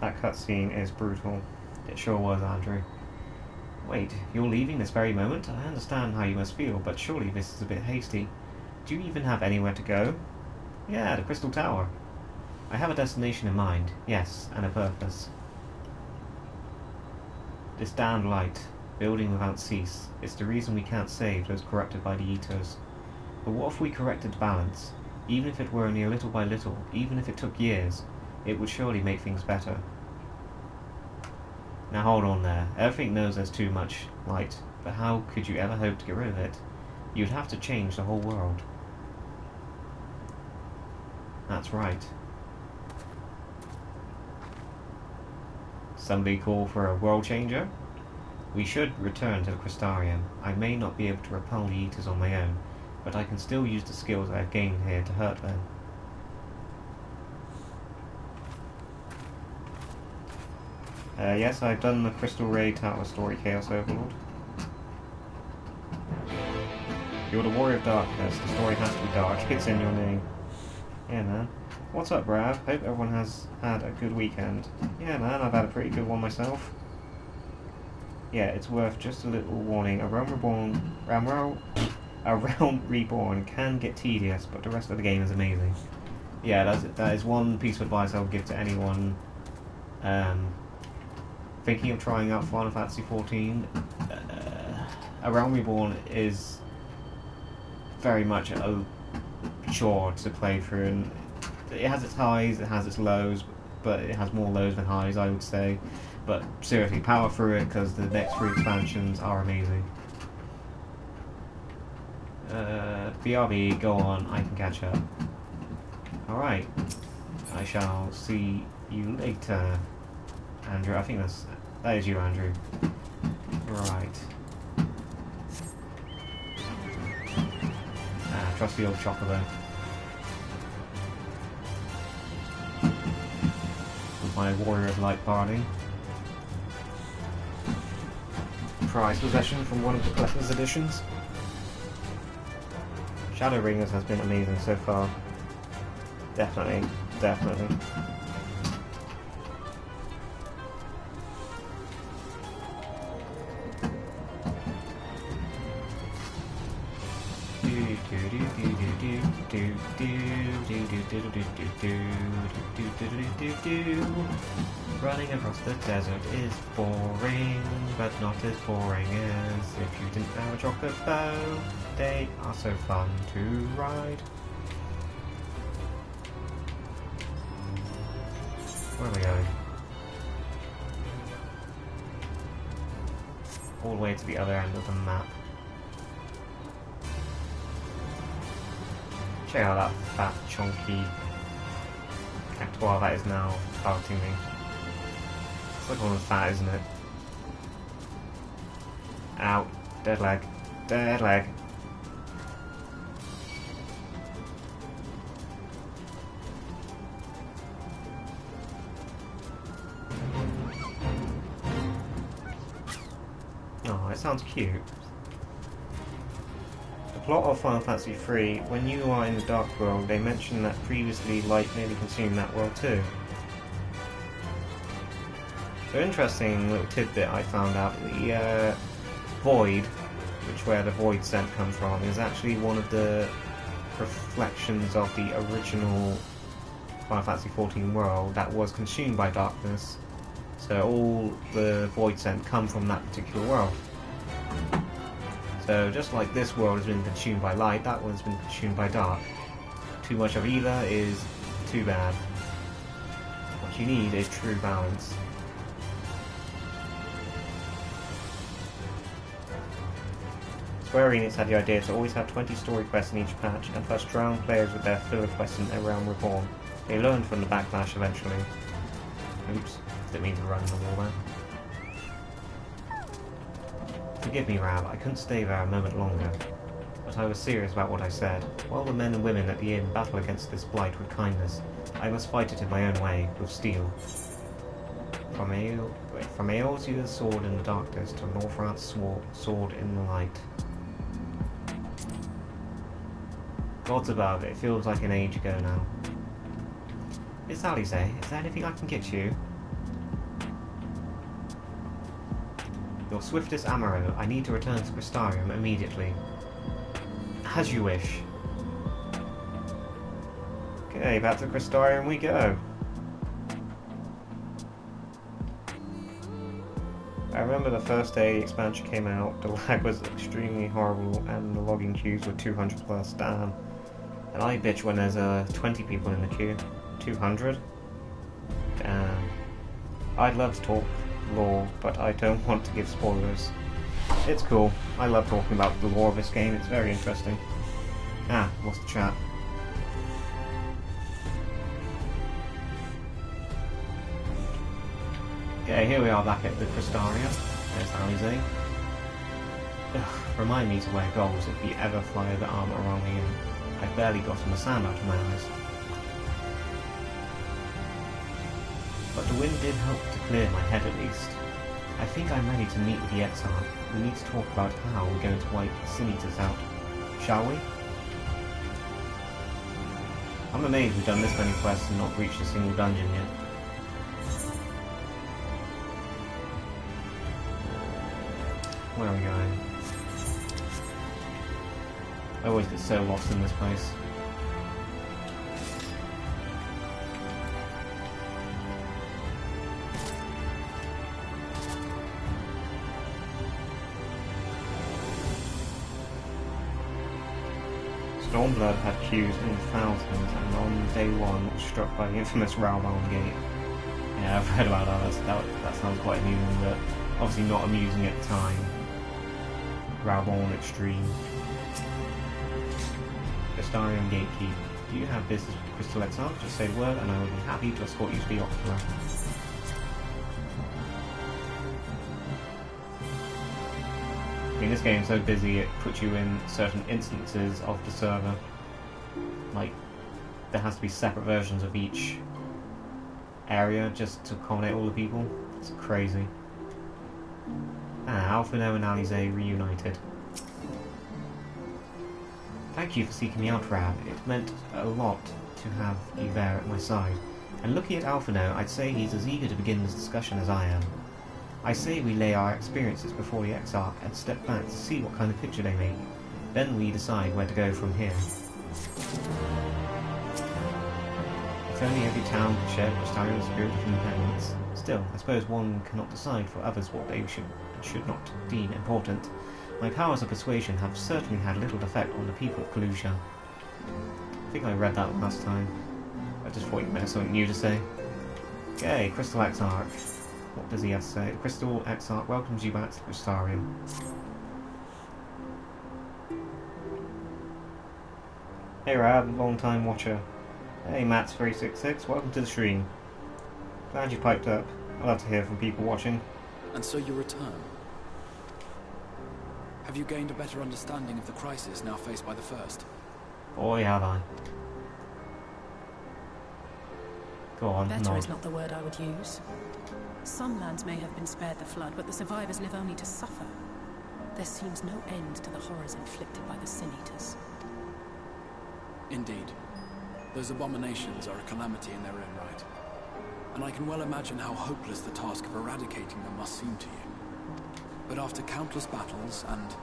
That cutscene is brutal. It sure was, Andrew. Wait, you're leaving this very moment? I understand how you must feel, but surely this is a bit hasty. Do you even have anywhere to go? Yeah, the Crystal Tower. I have a destination in mind, yes, and a purpose. This damned light, building without cease, is the reason we can't save those corrupted by the Eaters. But what if we corrected the balance? Even if it were only a little by little, even if it took years, it would surely make things better. Now hold on there. Everything knows there's too much light, but how could you ever hope to get rid of it? You'd have to change the whole world. That's right. Somebody call for a world changer? We should return to the Crystarium. I may not be able to repel the Eaters on my own, but I can still use the skills I have gained here to hurt them. Yes, I've done the Crystal Ray Tower story, Chaos Overlord. You're the Warrior of Darkness. The story has to be dark. It's in your name. Yeah, man. What's up, Rav? Hope everyone has had a good weekend. Yeah, man, I've had a pretty good one myself. Yeah, it's worth just a little warning. A realm reborn can get tedious, but the rest of the game is amazing. Yeah, that is one piece of advice I would give to anyone thinking of trying out Final Fantasy XIV. A Realm Reborn is very much a chore to play through, and it has its highs, it has its lows, but it has more lows than highs, I would say. But seriously, power through it, because the next 3 expansions are amazing. BRB, go on, I can catch up. Alright, I shall see you later, Andrew. I think that is you, Andrew. Right. Trusty old Chocobo. With my Warrior of Light party. Prize possession from one of the collector's editions. Shadowbringers has been amazing so far. Definitely, definitely. Running across the desert is boring, but not as boring as if you didn't have a chocolate bow. They are so fun to ride. Where are we going? All the way to the other end of the map. Check out that fat, chunky cactuar that is now targeting me. It's like one of fat, isn't it? Ow. Dead leg. Dead leg. Oh, it sounds cute. The plot of Final Fantasy III, when you are in the Dark World, they mention that previously light nearly consumed that world too. So interesting little tidbit I found out, the Void, where the Void scent comes from, is actually one of the reflections of the original Final Fantasy XIV world that was consumed by darkness. So all the Void scent come from that particular world. So just like this world has been consumed by light, that one's been consumed by dark. Too much of either is too bad. What you need is true balance. Square Enix had the idea to always have 20 story quests in each patch, and thus drown players with their filler quests in A Realm Reborn. They learned from the backlash eventually. Oops, didn't mean to run the wall there. Forgive me, Rab, I couldn't stay there a moment longer. But I was serious about what I said. While the men and women at the inn battle against this blight with kindness, I must fight it in my own way, with steel. From Eorzea's sword in the darkness to Northran's sword in the light. Gods above, it feels like an age ago now. Miss Alisaie, is there anything I can get you? Your swiftest Amaro, I need to return to Crystarium immediately. As you wish. Okay, back to Crystarium we go. I remember the first day the expansion came out, the lag was extremely horrible and the logging queues were 200 plus, damn. And I bitch when there's 20 people in the queue. 200? Damn. I'd love to talk lore, but I don't want to give spoilers. It's cool. I love talking about the lore of this game, it's very interesting. Ah, lost the chat. Okay, here we are back at the Crystarium. There's Alisaie. Remind me to wear goggles if you ever fly over armor around the inn. I've barely gotten the sand out of my eyes. But the wind did help to clear my head at least. I think I'm ready to meet with the Exarch. We need to talk about how we're going to wipe the Sin-Eaters out. shall we? I'm amazed we've done this many quests and not reached a single dungeon yet. Where are we going? I always get so lost in this place. Stormblood had queues in thousands, and on day one was struck by the infamous RAB-Live gate. Yeah, I've heard about that. That sounds quite amusing, but obviously not amusing at the time. RAB-Live Extreme. Astarion Gatekeep. Do you have business with Crystal XR? Just say the word, and I will be happy to escort you to the Opera. I mean, this game is so busy it puts you in certain instances of the server. Like, there has to be separate versions of each area just to accommodate all the people. It's crazy. Alphino and Alisaie reunited. Thank you for seeking me out, Rab. It meant a lot to have you there at my side. And looking at Alphino, I'd say he's as eager to begin this discussion as I am. I say we lay our experiences before the Exarch and step back to see what kind of picture they make. Then we decide where to go from here. If only every town could share Astarion's spirit of independence. Still, I suppose one cannot decide for others what they should and should not deem important. My powers of persuasion have certainly had little effect on the people of Kalusha. I think I read that last time. I just thought you might have something new to say. Okay, Crystal Exarch. What does he have to say? Crystal Exarch welcomes you back to Astarion. Hey Rab, long time watcher. Hey Mats366, welcome to the stream. Glad you piped up. I love to hear from people watching. And so you return. Have you gained a better understanding of the crisis now faced by the First? Boy, have I. Go on, Better nod. is not the word I would use. Some lands may have been spared the flood, but the survivors live only to suffer. There seems no end to the horrors inflicted by the Sin Eaters. Indeed. Those abominations are a calamity in their own right. And I can well imagine how hopeless the task of eradicating them must seem to you. But after countless battles and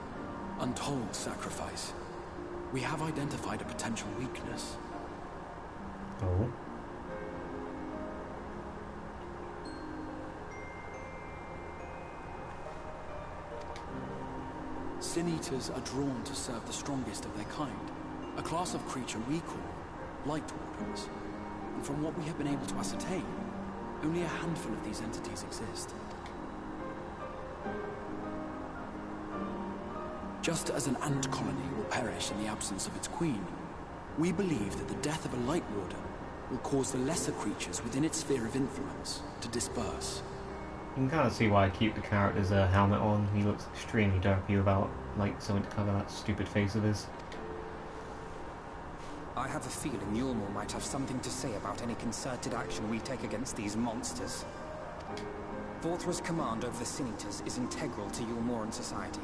untold sacrifice, we have identified a potential weakness. Oh. Sin Eaters are drawn to serve the strongest of their kind, a class of creature we call Light Wardens. And from what we have been able to ascertain, only a handful of these entities exist. Just as an ant colony will perish in the absence of its queen, we believe that the death of a Light Warden will cause the lesser creatures within its sphere of influence to disperse. You can kind of see why I keep the character's helmet on. He looks extremely derpy without, like, something to cover that stupid face of his. I have a feeling Yulmore might have something to say about any concerted action we take against these monsters. Vorthra's command over the Sin Eaters is integral to Yulmoran society.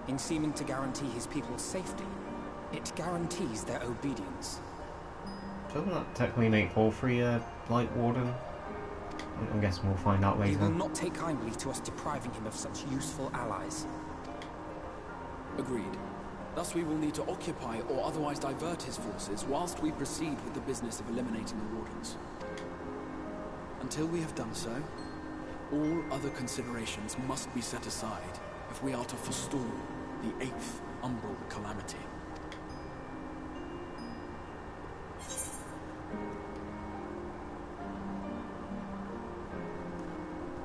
In seeming to guarantee his people's safety, it guarantees their obedience. Doesn't that technically make Vorthra a Light Warden? I'm guessing we'll find out later. He will not take kindly to us depriving him of such useful allies. Agreed. Thus we will need to occupy or otherwise divert his forces whilst we proceed with the business of eliminating the Wardens. Until we have done so, all other considerations must be set aside if we are to forestall the 8th Umbral Calamity.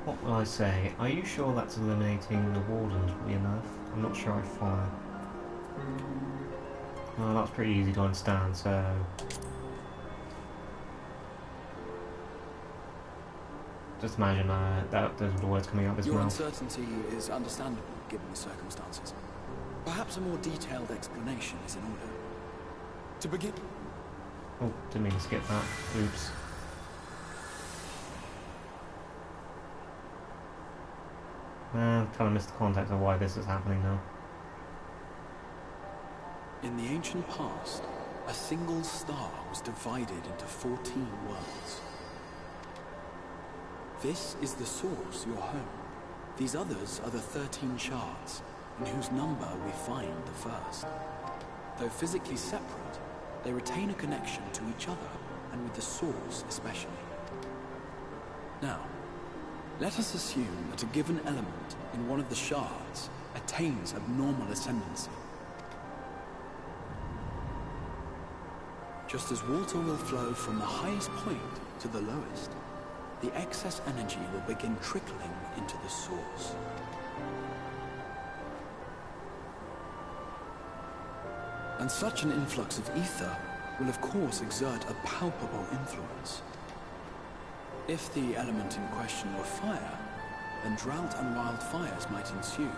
What will I say? Are you sure that's eliminating the Wardens will be enough? I'm not sure I follow. Well, that's pretty easy to understand, so... Just imagine that those are the words coming out of his Your mouth. uncertainty is understandable, given the circumstances. Perhaps a more detailed explanation is in order. To begin... Oh, didn't mean to skip that. Oops. Kind of missed the context of why this is happening now. In the ancient past, a single star was divided into 14 worlds. This is the source, your home. These others are the 13 shards, in whose number we find the first. Though physically separate, they retain a connection to each other, and with the source especially. Now, let us assume that a given element in one of the shards attains abnormal ascendancy. Just as water will flow from the highest point to the lowest, the excess energy will begin trickling into the source. And such an influx of ether will of course exert a palpable influence. If the element in question were fire, then drought and wildfires might ensue.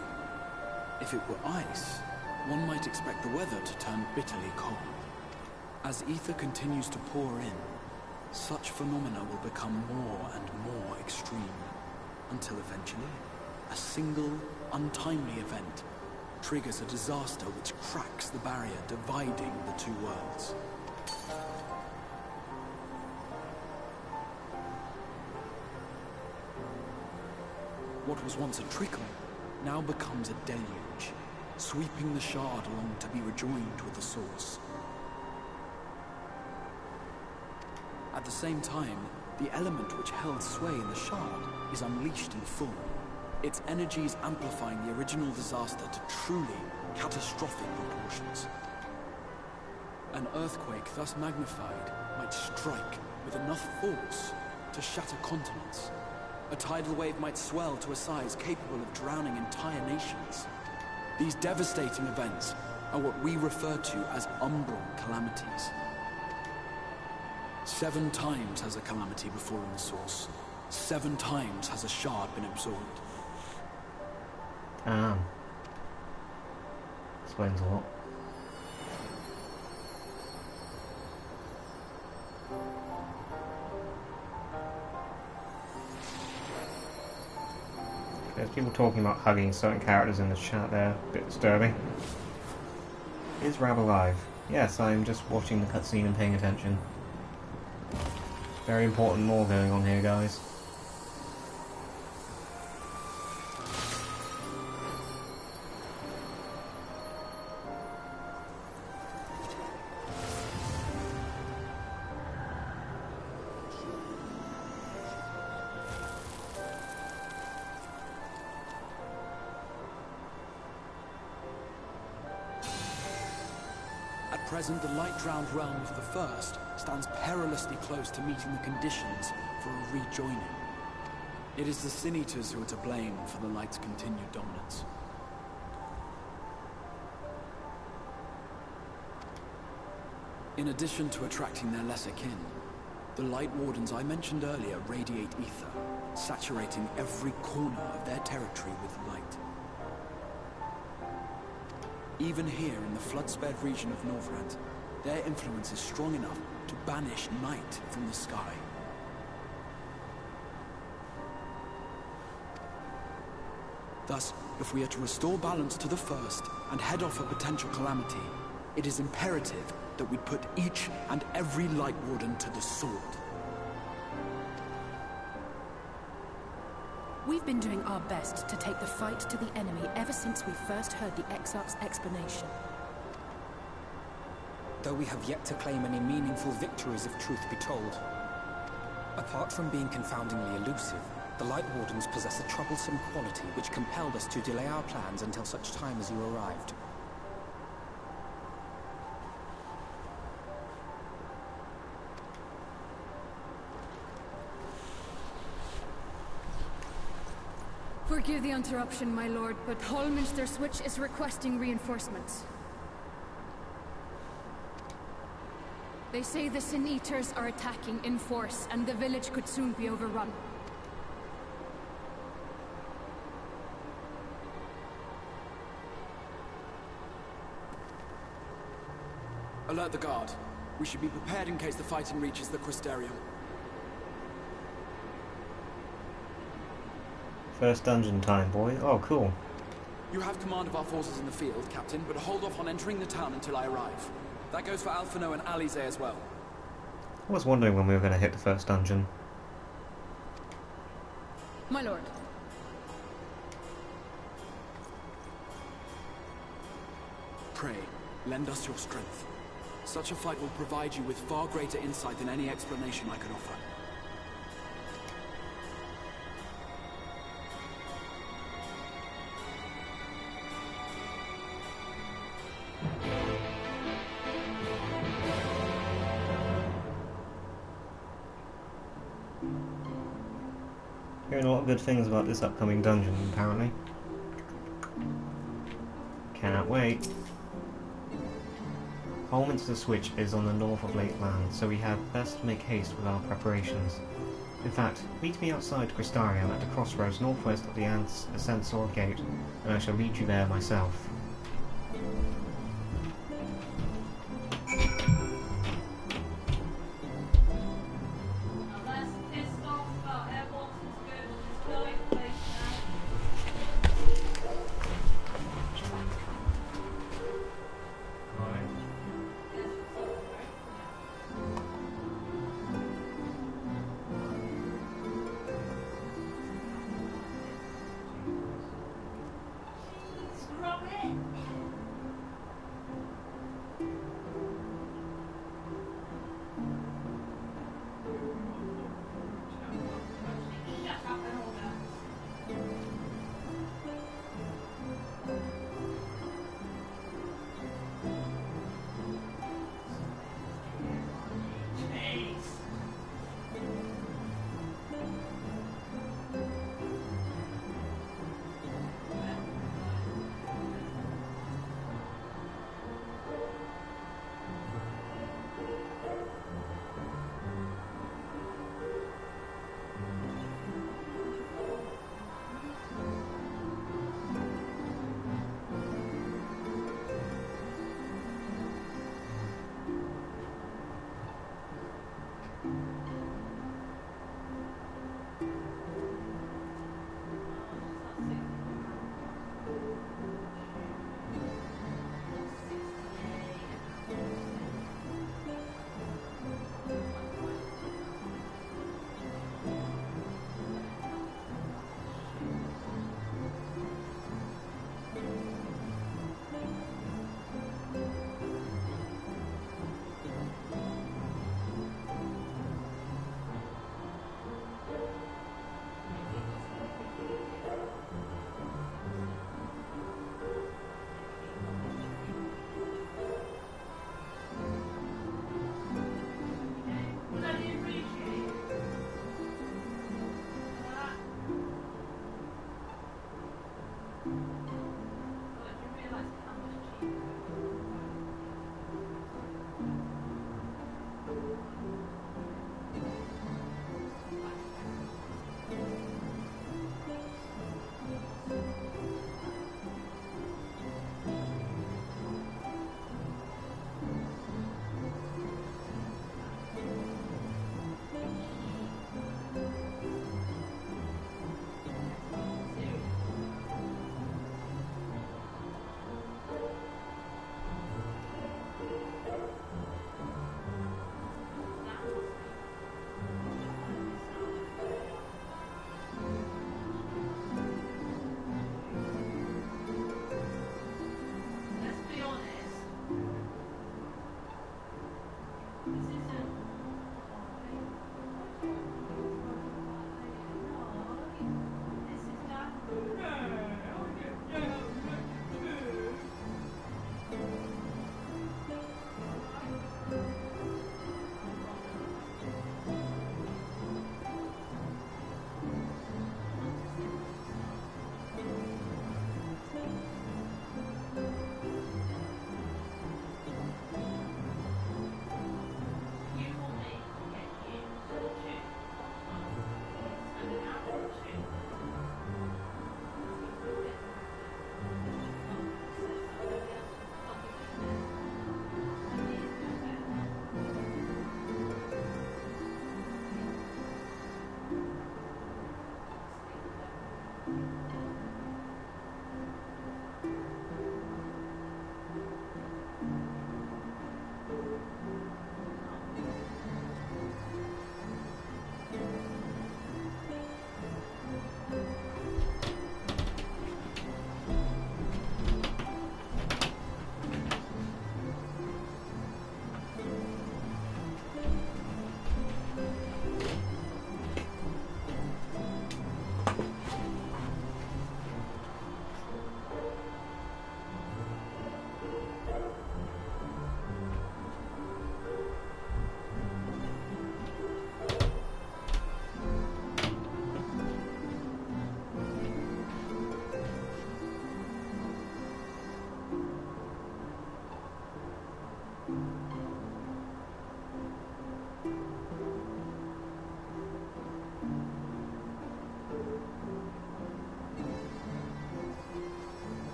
If it were ice, one might expect the weather to turn bitterly cold. As ether continues to pour in, such phenomena will become more and more extreme, until eventually, a single, untimely event triggers a disaster which cracks the barrier dividing the two worlds. What was once a trickle now becomes a deluge, sweeping the shard along to be rejoined with the source. At the same time, the element which held sway in the shard is unleashed in full, its energies amplifying the original disaster to truly catastrophic proportions. An earthquake thus magnified might strike with enough force to shatter continents. A tidal wave might swell to a size capable of drowning entire nations. These devastating events are what we refer to as umbral calamities. 7 times has a calamity befallen the source. 7 times has a shard been absorbed. Explains a lot. There's people talking about hugging certain characters in the chat there. A bit disturbing. Is RAB-Live? Yes, I'm just watching the cutscene and paying attention. Very important lore going on here, guys. At present, the light-drowned realm of the First stands perilously close to meeting the conditions for a rejoining. It is the Sin Eaters who are to blame for the light's continued dominance. In addition to attracting their lesser kin, the Light Wardens I mentioned earlier radiate ether, saturating every corner of their territory with light. Even here in the flood-spared region of Norvrant, their influence is strong enough to banish night from the sky. Thus, if we are to restore balance to the First and head off a potential calamity, it is imperative that we put each and every Light Warden to the sword. We've been doing our best to take the fight to the enemy ever since we first heard the Exarch's explanation. Though we have yet to claim any meaningful victories if truth be told. Apart from being confoundingly elusive, the Light Wardens possess a troublesome quality which compelled us to delay our plans until such time as you arrived. Forgive the interruption, my lord, but Hallminster Switch is requesting reinforcements. They say the Sin Eaters are attacking in force, and the village could soon be overrun. Alert the guard. We should be prepared in case the fighting reaches the Crystarium. First dungeon time, boy. Oh, cool. You have command of our forces in the field, Captain, but hold off on entering the town until I arrive. That goes for Alphino and Alisaie as well. I was wondering when we were going to hit the first dungeon. My lord. Pray, lend us your strength. Such a fight will provide you with far greater insight than any explanation I could offer. Hearing a lot of good things about this upcoming dungeon, apparently. Cannot wait. Home to the switch is on the north of Lake Land, so we had best make haste with our preparations. In fact, meet me outside Crystarium at the crossroads northwest of the Ascensor Gate, and I shall lead you there myself.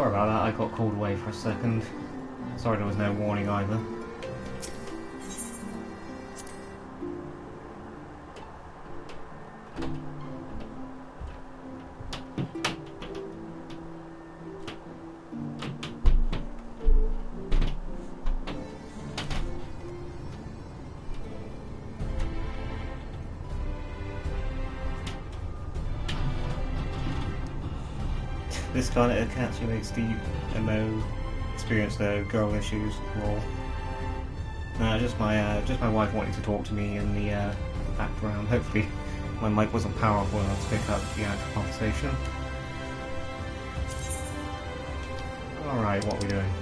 Sorry about that, I got called away for a second. Sorry there was no warning either. This kind of actually makes the MO experience the girl issues raw. Just my wife wanting to talk to me in the background. Hopefully my mic wasn't powerful enough to pick up the actual conversation. Alright, what are we doing?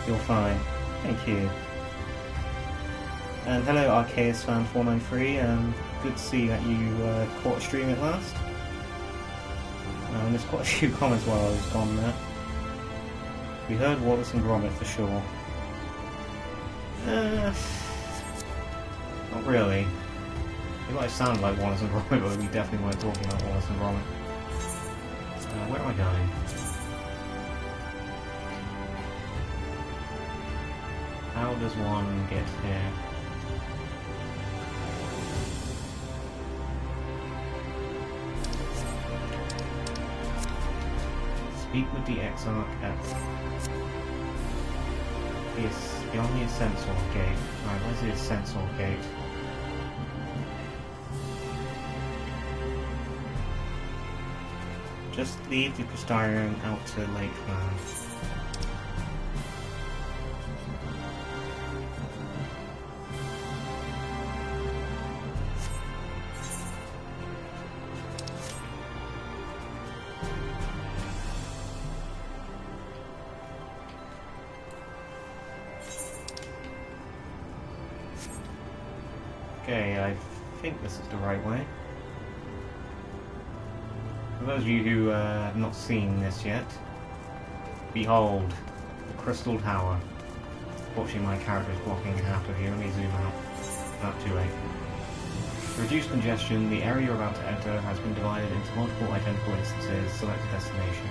You're fine. Thank you. And hello Arceus fan 493, good to see that you caught a stream at last. There's quite a few comments while I was gone there. We heard Wallace and Gromit for sure. Not really. It might have sounded like Wallace and Gromit, but we definitely weren't talking about Wallace and Gromit. Where am I going? How does one get here? Speak with the Exarch at beyond the Ascensor Gate. Right, where's the Ascensor Gate? Just leave the Crystarium out to Lakeland. Okay, I think this is the right way. For those of you who have not seen this yet, behold, the Crystal Tower. Fortunately my character is blocking half of you, let me zoom out. Not too late. To reduce congestion, the area you're about to enter has been divided into multiple identical instances. Select a destination.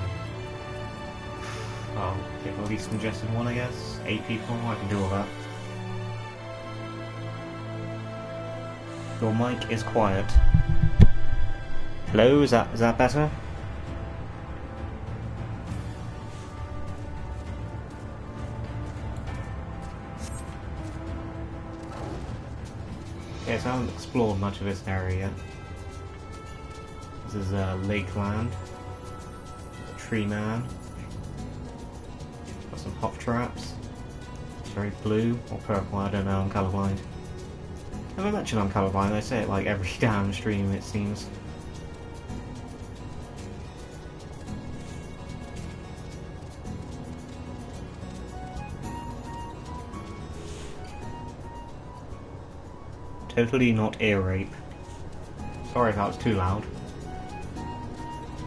I'll pick the least congested one, I guess. 8 people, I can do all that. Your mic is quiet. Hello, is that better? Okay, so I haven't explored much of this area yet. This is Lakeland. There's a tree man. Got some hop traps. It's very blue or purple, I don't know, I'm colourblind. Never mentioned I'm colourblind, I say it like every damn stream it seems. Totally not ear rape. Sorry if that was too loud.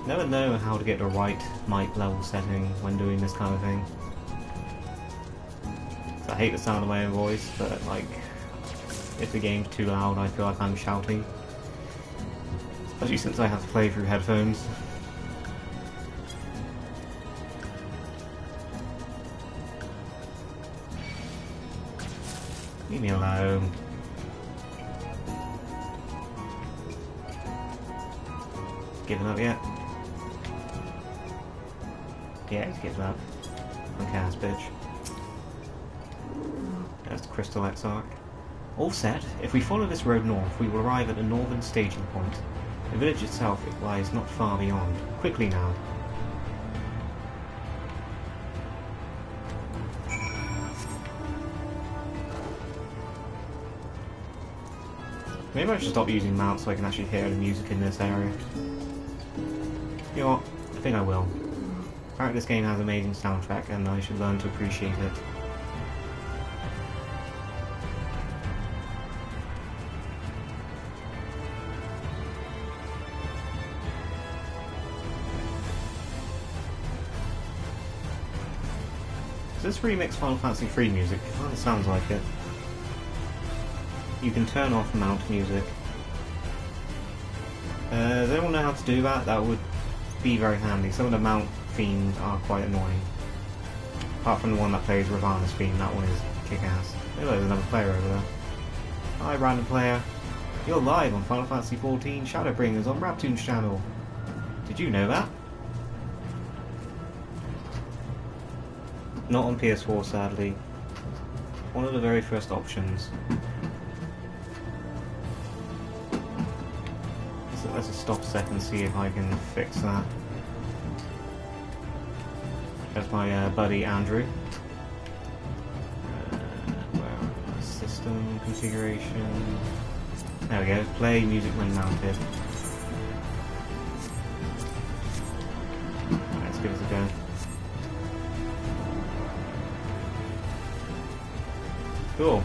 Never know how to get the right mic level setting when doing this kind of thing. So I hate the sound of my own voice, but like, if the game's too loud I feel like I'm shouting. Especially since I have to play through headphones. Leave me alone. Given up yet? Yeah, he's given up. Okay, ass bitch. There's the Crystal Exarch. All set. If we follow this road north, we will arrive at the northern staging point. The village itself lies not far beyond. Quickly now. Maybe I should stop using mounts so I can actually hear the music in this area. You know what? I think I will. Apparently this game has an amazing soundtrack and I should learn to appreciate it. Is this remix Final Fantasy III music? It kind of sounds like it. You can turn off mount music. Does anyone know how to do that? That would be very handy. Some of the mount fiends are quite annoying. Apart from the one that plays Ravana's fiend, that one is kick-ass. Oh, there's another player over there. Hi, random player. You're live on Final Fantasy XIV Shadowbringers on Rabtoon's channel. Did you know that? Not on PS4, sadly. One of the very first options. Let's just stop a second and see if I can fix that. That's my buddy Andrew. System configuration. There we go. Play music when mounted. Let's give this a go. Cool.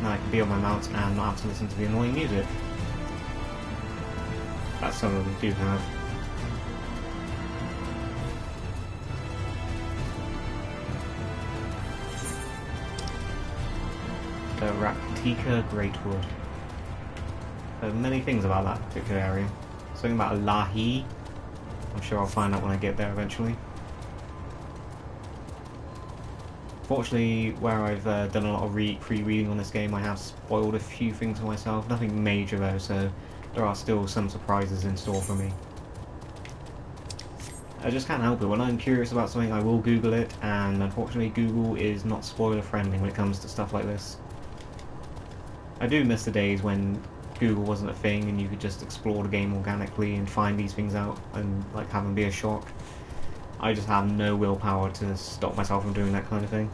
Now I can be on my mount and not have to listen to the annoying music. That some of them do have. The Raktika Greatwood. There are many things about that particular area. Something about Lahi. I'm sure I'll find out when I get there eventually. Fortunately, where I've done a lot of pre-reading on this game, I have spoiled a few things for myself. Nothing major though, so there are still some surprises in store for me. I just can't help it. When I'm curious about something, I will Google it, and unfortunately Google is not spoiler friendly when it comes to stuff like this. I do miss the days when Google wasn't a thing and you could just explore the game organically and find these things out and like have them be a shock. I just have no willpower to stop myself from doing that kind of thing.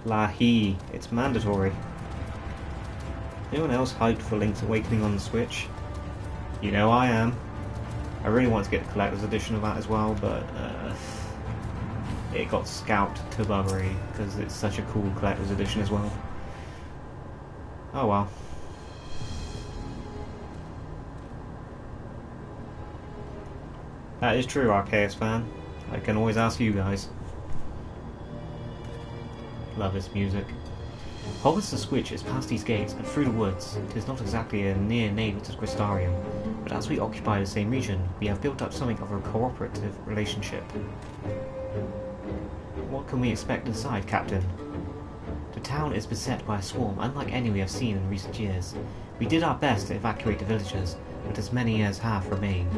Lahi, it's mandatory. Anyone else hyped for Link's Awakening on the Switch? You know I am. I really want to get the collector's edition of that as well, but it got scalped to buggery because it's such a cool collector's edition as well. Oh well. That is true, Arceus fan. I can always ask you guys. Love this music. Hobbits the Switch is past these gates and through the woods. It is not exactly a near neighbour to Crystarium, but as we occupy the same region, we have built up something of a cooperative relationship. What can we expect inside, Captain? The town is beset by a swarm unlike any we have seen in recent years. We did our best to evacuate the villagers, but as many as have remained.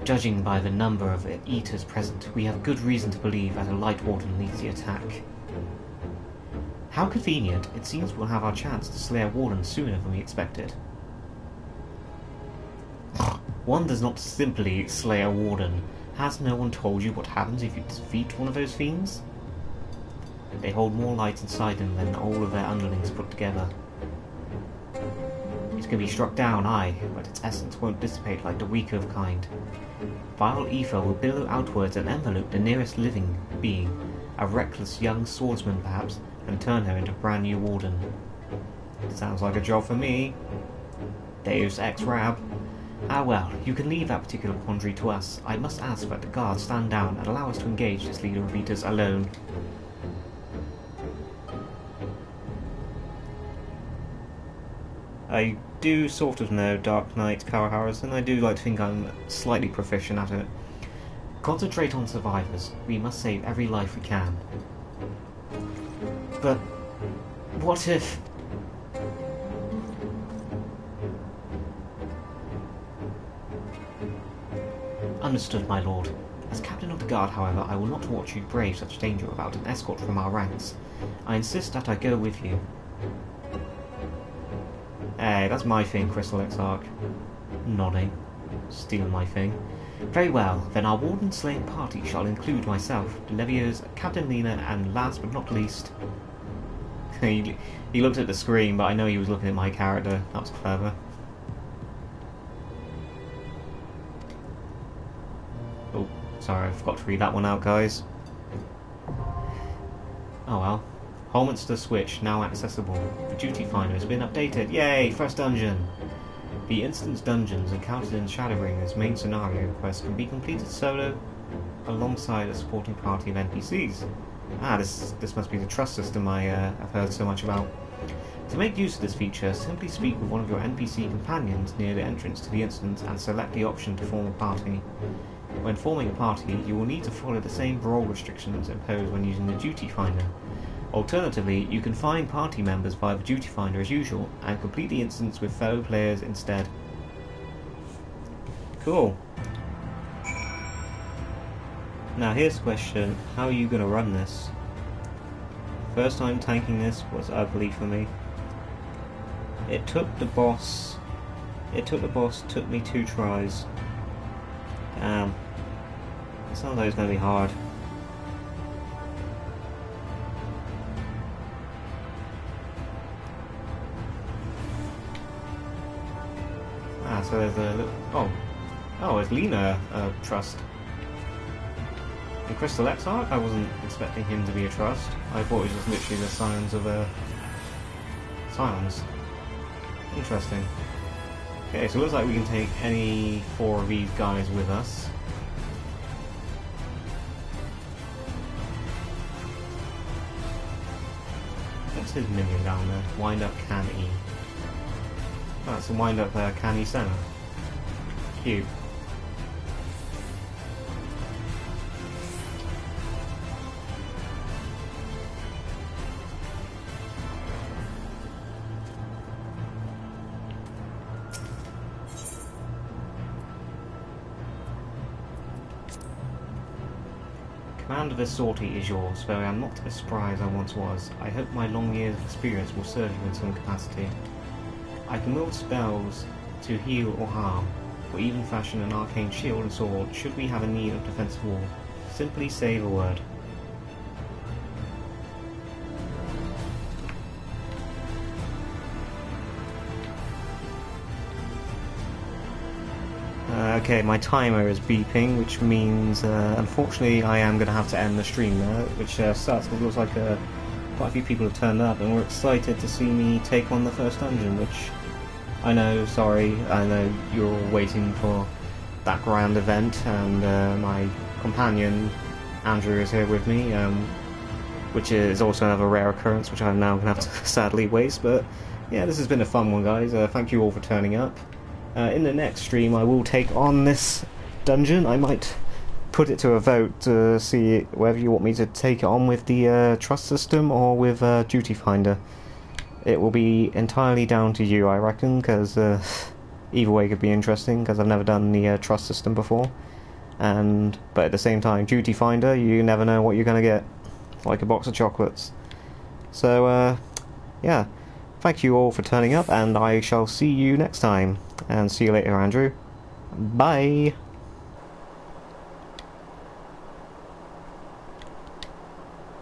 Judging by the number of eaters present, we have good reason to believe that a Light Warden leads the attack. How convenient. It seems we'll have our chance to slay a warden sooner than we expected. One does not simply slay a warden. Has no one told you what happens if you defeat one of those fiends? They hold more light inside them than all of their underlings put together. It can be struck down, aye, but its essence won't dissipate like the weaker of kind. Vile ether will billow outwards and envelope the nearest living being, a reckless young swordsman perhaps, and turn her into a brand new warden. Sounds like a job for me. Deus ex rab. Ah well, you can leave that particular quandary to us. I must ask that the guards stand down and allow us to engage this leader of eaters alone. I do sort of know Dark Knight Kawahara's, and I do like to think I'm slightly proficient at it. Concentrate on survivors. We must save every life we can. But what if... Understood, my lord. As captain of the guard, however, I will not watch you brave such danger without an escort from our ranks. I insist that I go with you. Hey, that's my thing, Crystal Exarch. Nodding. Stealing my thing. Very well, then our warden slaying party shall include myself, the Leviers, Captain Lena, and last but not least... he looked at the screen, but I know he was looking at my character. That was clever. Oh, sorry, I forgot to read that one out, guys. Oh well. Holminster Switch, now accessible. The duty finder has been updated. Yay! First dungeon! The instance dungeons encountered in Shadowbringers' main scenario quest can be completed solo alongside a supporting party of NPCs. Ah, this must be the trust system I've heard so much about. To make use of this feature, simply speak with one of your NPC companions near the entrance to the instance and select the option to form a party. When forming a party, you will need to follow the same role restrictions imposed when using the Duty Finder. Alternatively, you can find party members via the Duty Finder as usual, and complete the instance with fellow players instead. Cool. Now here's the question, how are you going to run this? First time tanking this was ugly for me. It took the boss, took me 2 tries. Damn. It sounds like it's going to be hard. Ah, so there's a little... Oh, it's Lena trust. And Crystal Exarch? I wasn't expecting him to be a trust. I thought it was just literally the Scions of Silence. Interesting. Okay, so it looks like we can take any 4 of these guys with us. What's his minion down there? Wind up Can E. Oh, that's a wind up Can E Senna. Cute. Command of this sortie is yours, though I am not as spry as I once was. I hope my long years of experience will serve you in some capacity. I can wield spells to heal or harm, or even fashion an arcane shield and sword should we have a need of defensive wall. Simply say the word. Okay, my timer is beeping, which means unfortunately I am going to have to end the stream now, which sucks because it looks like quite a few people have turned up and were excited to see me take on the first dungeon, which I know, sorry, I know you're all waiting for that grand event, and my companion Andrew is here with me, which is also another rare occurrence which I'm now going to have to sadly waste, but yeah, this has been a fun one, guys. Thank you all for turning up. In the next stream I will take on this dungeon. I might put it to a vote to see whether you want me to take it on with the trust system or with Duty Finder. It will be entirely down to you, I reckon, because either way could be interesting, because I've never done the trust system before. But at the same time, Duty Finder, you never know what you're going to get. Like a box of chocolates. So, yeah. Thank you all for turning up, and I shall see you next time. And see you later, Andrew. Bye!